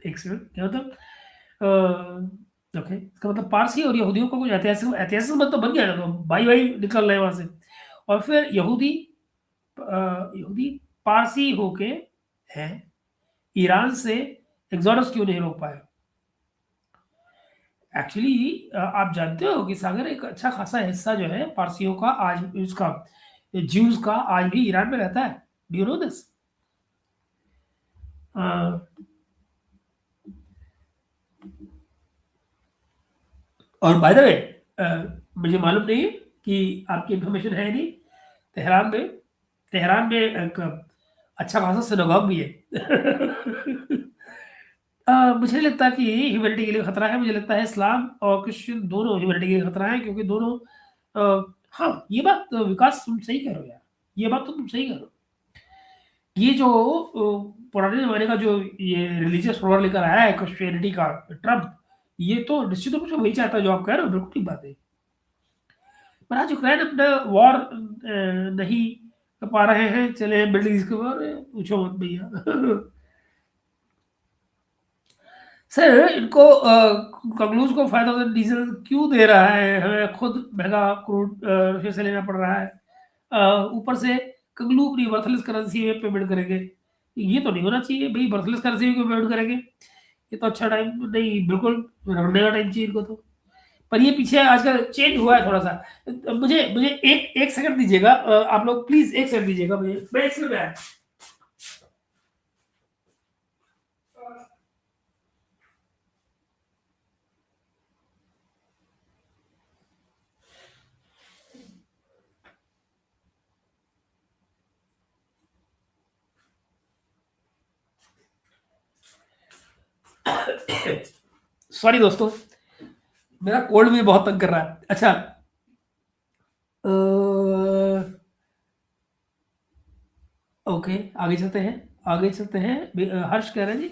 एक सेकंड, क्या मतलब ओके, इसका मतलब पारसी और यहूदियों का कुछ ऐतिहासिक ऐतिहासिक संबंध तो बन गया ना, तो भाई भाई निकल रहे हैं वहां से, और फिर यहूदी पारसी होके हैं ईरान से एक्सोडस क्यों नहीं रोक पाए। एक्चुअली आप जानते हो कि सागर एक अच्छा खासा हिस्सा जो है पारसियों का आज उसका ज्यूज का आज भी ईरान में रहता है। Do you know this. और बाय द वे, मुझे मालूम नहीं है कि आपकी इंफॉर्मेशन है नहीं, तेहरान में एक अच्छा खासा सिनेगॉग भी है। मुझे नहीं लगता कि ह्यूमैनिटी के लिए खतरा है, मुझे लगता है इस्लाम और क्रिश्चियन दोनों ह्यूमैनिटी के लिए खतरा है, क्योंकि दोनों हाँ, ये बात विकास तुम सही कह रहे हो यार, ये बात तो तुम सही कह रहे हो। ये जो पुराने जमाने का जो ये रिलीजियस फ्लोर लेकर आया है क्रिश्चियनिटी का ट्रम्प, ये तो निश्चित रूप से वही चाहता है जो आप कह रहे हो, बिल्कुल ठीक बात है। पर आज यूक्रेन अपना वॉर नहीं कर पा रहे हैं, चले मिडिल ईस्ट के बारे में पूछो मत भैया। सर इनको कंक्लूज को 5000 डीजल क्यों दे रहा है, हमें खुद महंगा क्रूड रशिया से लेना पड़ रहा है, ऊपर से कंक्लू अपनी वर्थलेस करेंसी में पेमेंट करेंगे। ये तो नहीं होना चाहिए भाई, वर्थलेस करेंसी में क्यों पेमेंट करेंगे, ये तो अच्छा टाइम नहीं, बिल्कुल रखने का टाइम चाहिए इनको तो। पर ये पीछे आजकल चेंज हुआ है थोड़ा सा। मुझे मुझे एक एक सेकंड दीजिएगा, आप लोग प्लीज एक सेकंड दीजिएगा मुझे, मैं एक सेकंड में आया। सॉरी दोस्तों, मेरा कोल्ड भी बहुत तंग कर रहा है। अच्छा, ओके, आगे चलते हैं, आगे चलते हैं। हर्ष कह रहे हैं जी,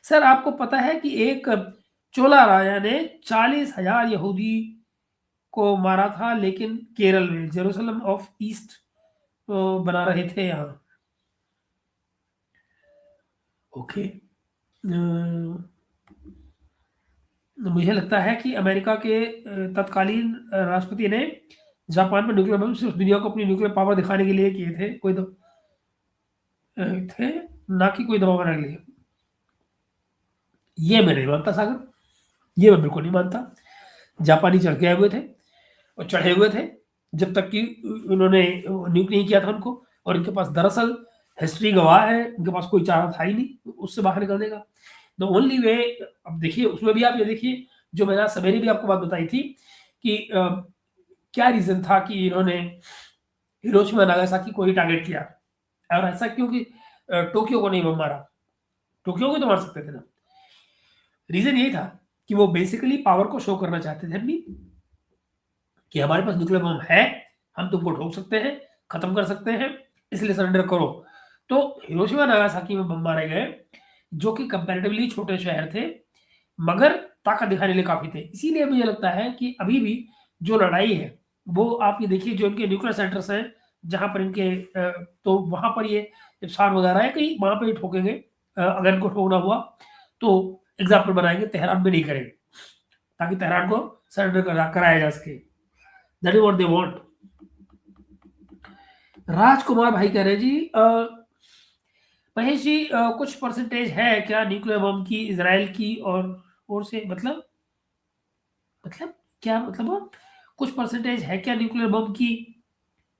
सर आपको पता है कि एक चोला राजा ने 40,000 यहूदी को मारा था, लेकिन केरल में जेरूसलम ऑफ ईस्ट बना रहे थे यहाँ। ओके, मुझे लगता है कि अमेरिका के तत्कालीन राष्ट्रपति ने जापान में न्यूक्लियर बम सिर्फ दुनिया को अपनी न्यूक्लियर पावर दिखाने के लिए किए थे, कोई थे, ना कि कोई दबाव बनाने के लिए। ये मैं नहीं मानता सागर, ये मैं बिल्कुल नहीं मानता। जापानी चढ़ के आए हुए थे और चढ़े हुए थे जब तक कि उन्होंने न्यूक नहीं किया था उनको, और इनके पास दरअसल हिस्ट्री गवाह है, इनके पास कोई चारा था ही नहीं उससे बाहर निकलने का। द ओनली वे, अब देखिए उसमें भी आप ये देखिए, जो मैंने आज सवेरे भी आपको बात बताई थी कि क्या रीज़न था कि इन्होंने हिरोशिमा नागासाकी को ही टारगेट किया, और ऐसा क्यों कि टोक्यो को नहीं बम मारा? टोक्यो को तो मार सकते थे ना। रीज़न यही था कि वो बेसिकली पावर को शो करना चाहते थे अपनी, कि हमारे पास न्यूक्लियर बम है, हम तुमको ठोक सकते हैं, खत्म कर सकते हैं, इसलिए सरेंडर करो। तो हिरोशिमा नागासाकी में बम मारे गए, जो कि कंपैरेटिवली छोटे शहर थे, मगर ताकत दिखाने के लिए काफ़ी थे। इसीलिए मुझे लगता है कि अभी भी जो लड़ाई है, वो आप ये देखिए, जो इनके न्यूक्लियर सेंटर्स हैं, जहाँ पर इनके तो वहाँ पर ये इब्सार वगैरह है, कहीं वहाँ पे ही ठोकेंगे। अगर इनको ठोकना हुआ, तो एग्ज़ाम्पल बनाएँगे, तेहरान में नहीं करेंगे, ताकि तेहरान को सरेंडर कराया जा सके। That is what they want. Rajkumar भाई कह रहे हैं जी, महेश जी, कुछ परसेंटेज है क्या न्यूक्लियर बम की इज़राइल की और ओर से, मतलब क्या मतलब वो? कुछ परसेंटेज है क्या न्यूक्लियर बम की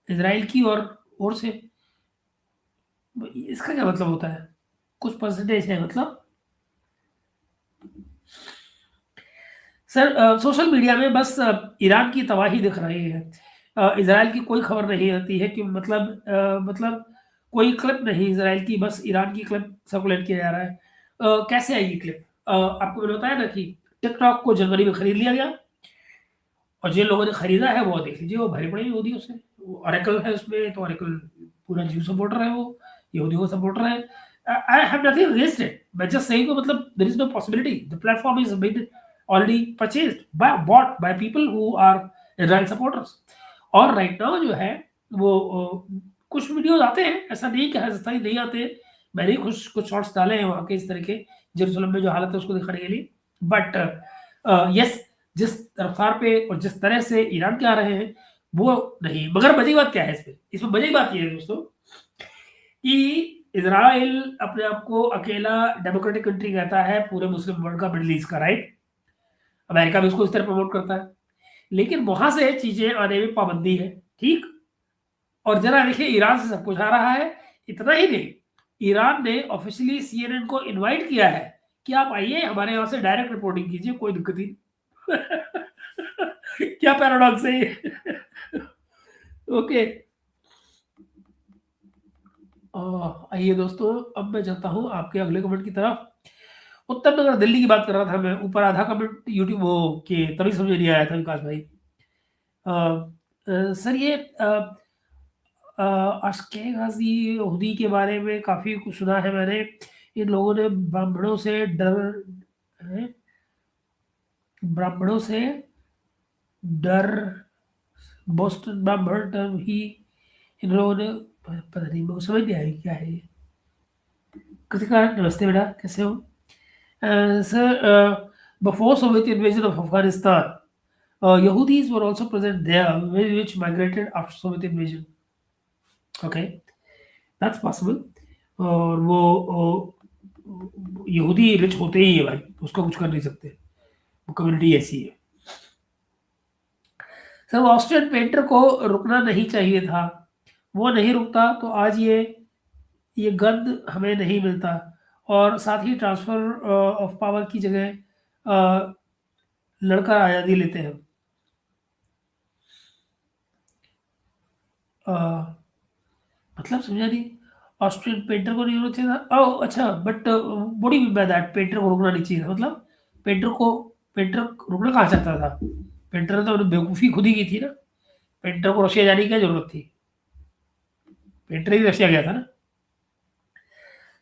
इज़राइल की और ओर से? इसका क्या मतलब होता है? कुछ परसेंटेज है मतलब? सर, सोशल मीडिया में बस ईरान की तबाही दिख रही है। इज़राइल की कोई खबर नहीं आती है कि मतलब कोई क्लिप नहीं इज़राइल की, बस ईरान की क्लिप सर्कुलेट किया जा रहा है। कैसे आएगी क्लिप? आपको मैंने बताया ना कि टिकटॉक को जनवरी में खरीद लिया गया, और जिन लोगों ने खरीदा है वो देख लीजिए, वो भरे पड़े यहूदियों से। वो ऑरेकल है उसमें, तो ऑरेकल पूरा ज्यू सपोर्टर है, वो यहूदियों का सपोर्टर है। I have nothing against it, मैं जस्ट सेइंग, मतलब there is no possibility, the platform is been already purchased by bot by people who are Israel supporters. और राइट नाउ जो है वो कुछ वीडियोज आते हैं, ऐसा नहीं कि हर स्थाई नहीं आते हैं। मैंने कुछ कुछ शॉर्ट्स डाले हैं वहाँ के इस तरह के, जेरूसलम में जो हालत है उसको दिखाने के लिए। बट यस, जिस रफ्तार पे और जिस तरह से ईरान के आ रहे हैं, वो नहीं। मगर मजे की बात क्या है इसमें? इसमें मजे की बात ये है दोस्तों, कि इज़राइल अपने आप को अकेला डेमोक्रेटिक कंट्री कहता है पूरे मुस्लिम वर्ल्ड का, मिडल ईस्ट का, राइट? अमेरिका भी उसको इस तरह प्रमोट करता है, लेकिन वहां से चीजें आने में पाबंदी है, ठीक? और जरा देखिए, ईरान से सब कुछ आ रहा है। इतना ही नहीं, ईरान ने ऑफिशियली सीएनएन को इनवाइट किया है कि आप आइए हमारे यहाँ से डायरेक्ट रिपोर्टिंग कीजिए, कोई दिक्कत ही नहीं। क्या पैराडॉक्स है ये? ओके, आइए दोस्तों, अब मैं चलता हूँ आपके अगले कमेंट की तरफ। उत्तम नगर दिल्ली की बात कर रहा था मैं, ऊपर आधा कमेंट यूट्यूब वो के तभी समझ नहीं आया था विकास भाई। सर, ये अश्के गाजी यहूदी के बारे में काफ़ी कुछ सुना है मैंने। इन लोगों ने ब्राह्मणों से ब्राह्मणों से डर, बोस्टन ब्राह्मण टर्म ही इन लोगों ने, पता नहीं, मेरे को समझ नहीं आई क्या है ये। कृतिका, नमस्ते बेटा, कैसे हो? Sir, before Soviet invasion of Afghanistan, Yahudis were also present there, which migrated after Soviet invasion. Okay, that's possible. और वो यहूदी रिच होते ही है भाई, उसका कुछ कर नहीं सकते, वो कम्युनिटी ऐसी है। सर, ऑस्ट्रियन पेंटर को रुकना नहीं चाहिए था, वो नहीं रुकता तो आज ये गंद हमें नहीं मिलता, और साथ ही ट्रांसफर ऑफ पावर की जगह लड़का आज़ादी लेते हैं। मतलब समझा नहीं, ऑस्ट्रियन पेंटर को नहीं होना चाहिए था? ओह अच्छा, but what do you mean by that, painter को रुकना नहीं चाहिए था मतलब? पेंटर को पेंटर रुकना कहाँ चाहता था? पेंटर ने तो बेवकूफ़ी खुद ही की थी ना। पेंटर को रशिया जाने की क्या ज़रूरत थी? पेंटर ही रशिया गया था ना।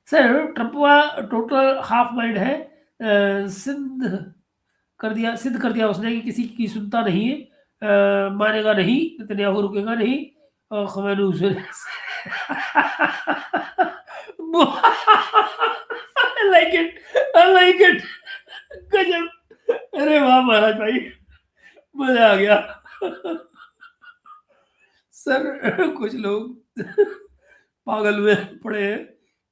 सर, ट्रंपवा टोटल हाफ माइंड है। सिद्ध कर दिया उसने कि किसी की सुनता नहीं है। मानेगा नहीं, नेतन्याहू रुकेगा नहीं, और खमैनी उसे I like it, I like it, गजब। अरे वाह महाराज भाई, मजा आ गया। सर, कुछ लोग पागल में पड़े हैं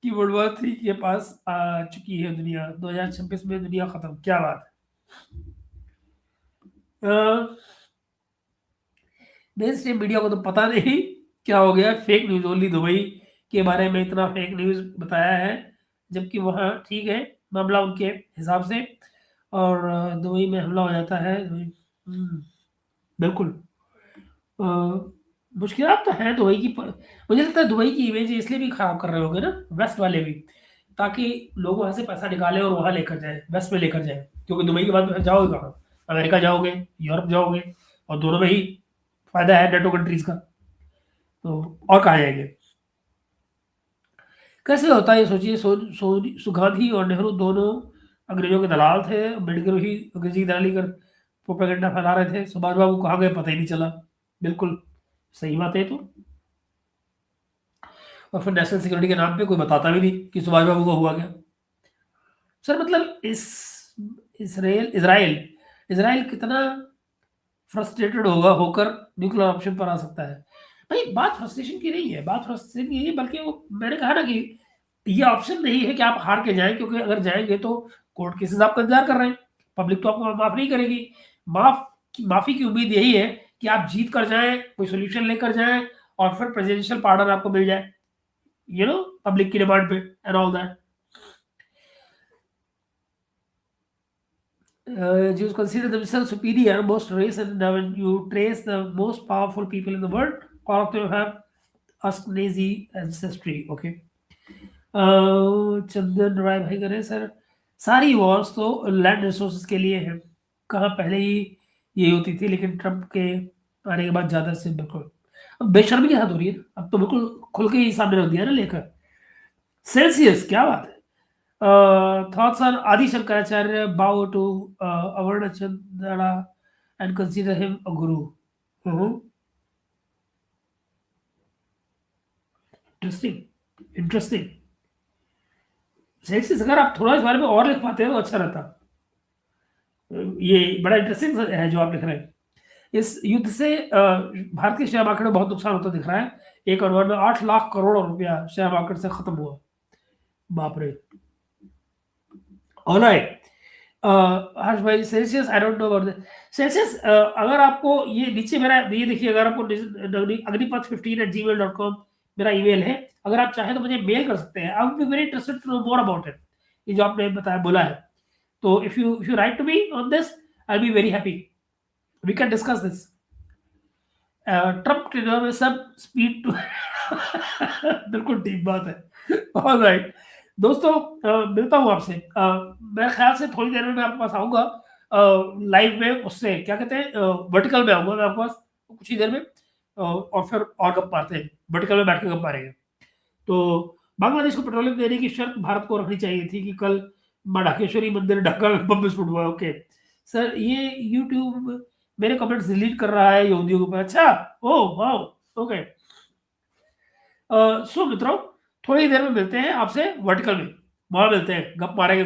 कि वर्ल्ड वॉर 3 के पास आ चुकी है दुनिया, 2026 में दुनिया खत्म, क्या बात है। मेन स्ट्रीम मीडिया को तो पता नहीं क्या हो गया, फेक न्यूज, ओनली दुबई के बारे में इतना फेक न्यूज बताया है, जबकि वहाँ ठीक है, मामला उनके हिसाब से, और दुबई में हमला हो जाता है। बिल्कुल। मुश्किलात तो हैं दुबई की, मुझे लगता है दुबई की इमेज इसलिए भी खराब कर रहे होंगे ना वेस्ट वाले भी, ताकि लोग वहाँ से पैसा निकालें और वहाँ लेकर जाएँ, वेस्ट में लेकर जाएँ, क्योंकि दुबई के बाद फिर जाओगे कहाँ? अमेरिका जाओगे, यूरोप जाओगे, और दोनों में ही फ़ायदा है नेटो कंट्रीज़ का, तो और कहाँ जाएँगे? कैसे होता है ये सोचिए, गांधी और नेहरू दोनों अंग्रेजों के दलाल थे, अम्बेडकर ही अंग्रेजी की दलाली कर प्रोपेगेंडा फैला रहे थे, सुभाष बाबू कहाँ गए पता ही नहीं चला। बिल्कुल सही बात है ये तो। और फिर नेशनल सिक्योरिटी के नाम पे कोई बताता भी नहीं कि सुभाष बाबू को हुआ क्या। सर मतलब इस इसराइल इसराइल इसराइल कितना फ्रस्ट्रेटेड होगा होकर न्यूक्लियर ऑप्शन पर आ सकता है। भाई बात फ्रस्ट्रेशन की नहीं है, बात फ्रस्ट्रेशन की नहीं है, बल्कि वो मैंने कहा ना कि ये ऑप्शन नहीं है कि आप हार के जाएं, क्योंकि अगर जाएंगे तो कोर्ट केसेस आपका इंतजार कर रहे हैं, पब्लिक तो आपको माफ नहीं करेगी। माफी की उम्मीद यही है कि आप जीत कर जाएं, कोई सोल्यूशन लेकर जाएं, और फिर प्रेसिडेंशियल पार्डन आपको मिल जाए, पब्लिक की डिमांड पे and all that. Jews consider themselves superior most race, and when you trace the most powerful people in the world, all of them have Ashkenazi ancestry. Okay. चंदन राय भाई कह रहे हैं sir सारी Wars तो land resources के लिए है, कहाँ पहले ही यही होती थी, लेकिन ट्रम्प के आने के बाद ज्यादा से बिल्कुल अब बेशर्मी के साथ हो रही है, अब तो बिल्कुल खुल के ही सामने रख दिया ना लेकर। सेल्सियस क्या बात है। Thoughts on Adi Shankaracharya, bow to Avarna Chandra and consider him a guru. Interesting, interesting. Celsius अगर आप थोड़ा इस बारे में और लिख पाते हैं तो अच्छा रहता। ये बड़ा इंटरेस्टिंग है जो आप लिख रहे हैं। इस युद्ध से भारत के शेयर मार्केट में बहुत नुकसान होता दिख रहा है। एक अनुमान में 8 लाख करोड़ रुपया शेयर मार्केट से खत्म हुआ। बाप रे। ऑलराइट हर्ष भाई, Celsius I don't know about Celsius. अगर आपको ये नीचे मेरा ये देखिए, अगर आपको अग्निपथ15@gmail.com मेरा ईमेल है, अगर आप चाहें तो मुझे मेल कर सकते हैं। I would be very interested to know more about it, ये जो आपने बताया बोला है। तो if you write to me on this, I will be very happy, we can discuss this. Trump tenure में सब स्पीड टू बिल्कुल ठीक बात है। ऑलराइट दोस्तों, मिलता हूँ आपसे। मेरे ख्याल से थोड़ी देर में मैं आपके पास आऊँगा लाइव में, उससे क्या कहते हैं वर्टिकल में आऊँगा मैं आपके पास कुछ ही देर में, और फिर और गप मारते हैं, वर्टिकल में बैठ के गप मारेंगे। तो बांग्लादेश को पेट्रोलियम देने की शर्त भारत को रखनी चाहिए थी कि कल मां ढाकेश्वरी मंदिर ढक्का में बम विस्फोट हुआ। ओके सर, ये यूट्यूब मेरे कमेंट्स डिलीट कर रहा है यहूदियों के ऊपर। अच्छा, ओह वाओ, ओके। सो मित्रों, थोड़ी देर में मिलते हैं आपसे वर्टिकल में, वहां मिलते हैं, गप मारेंगे।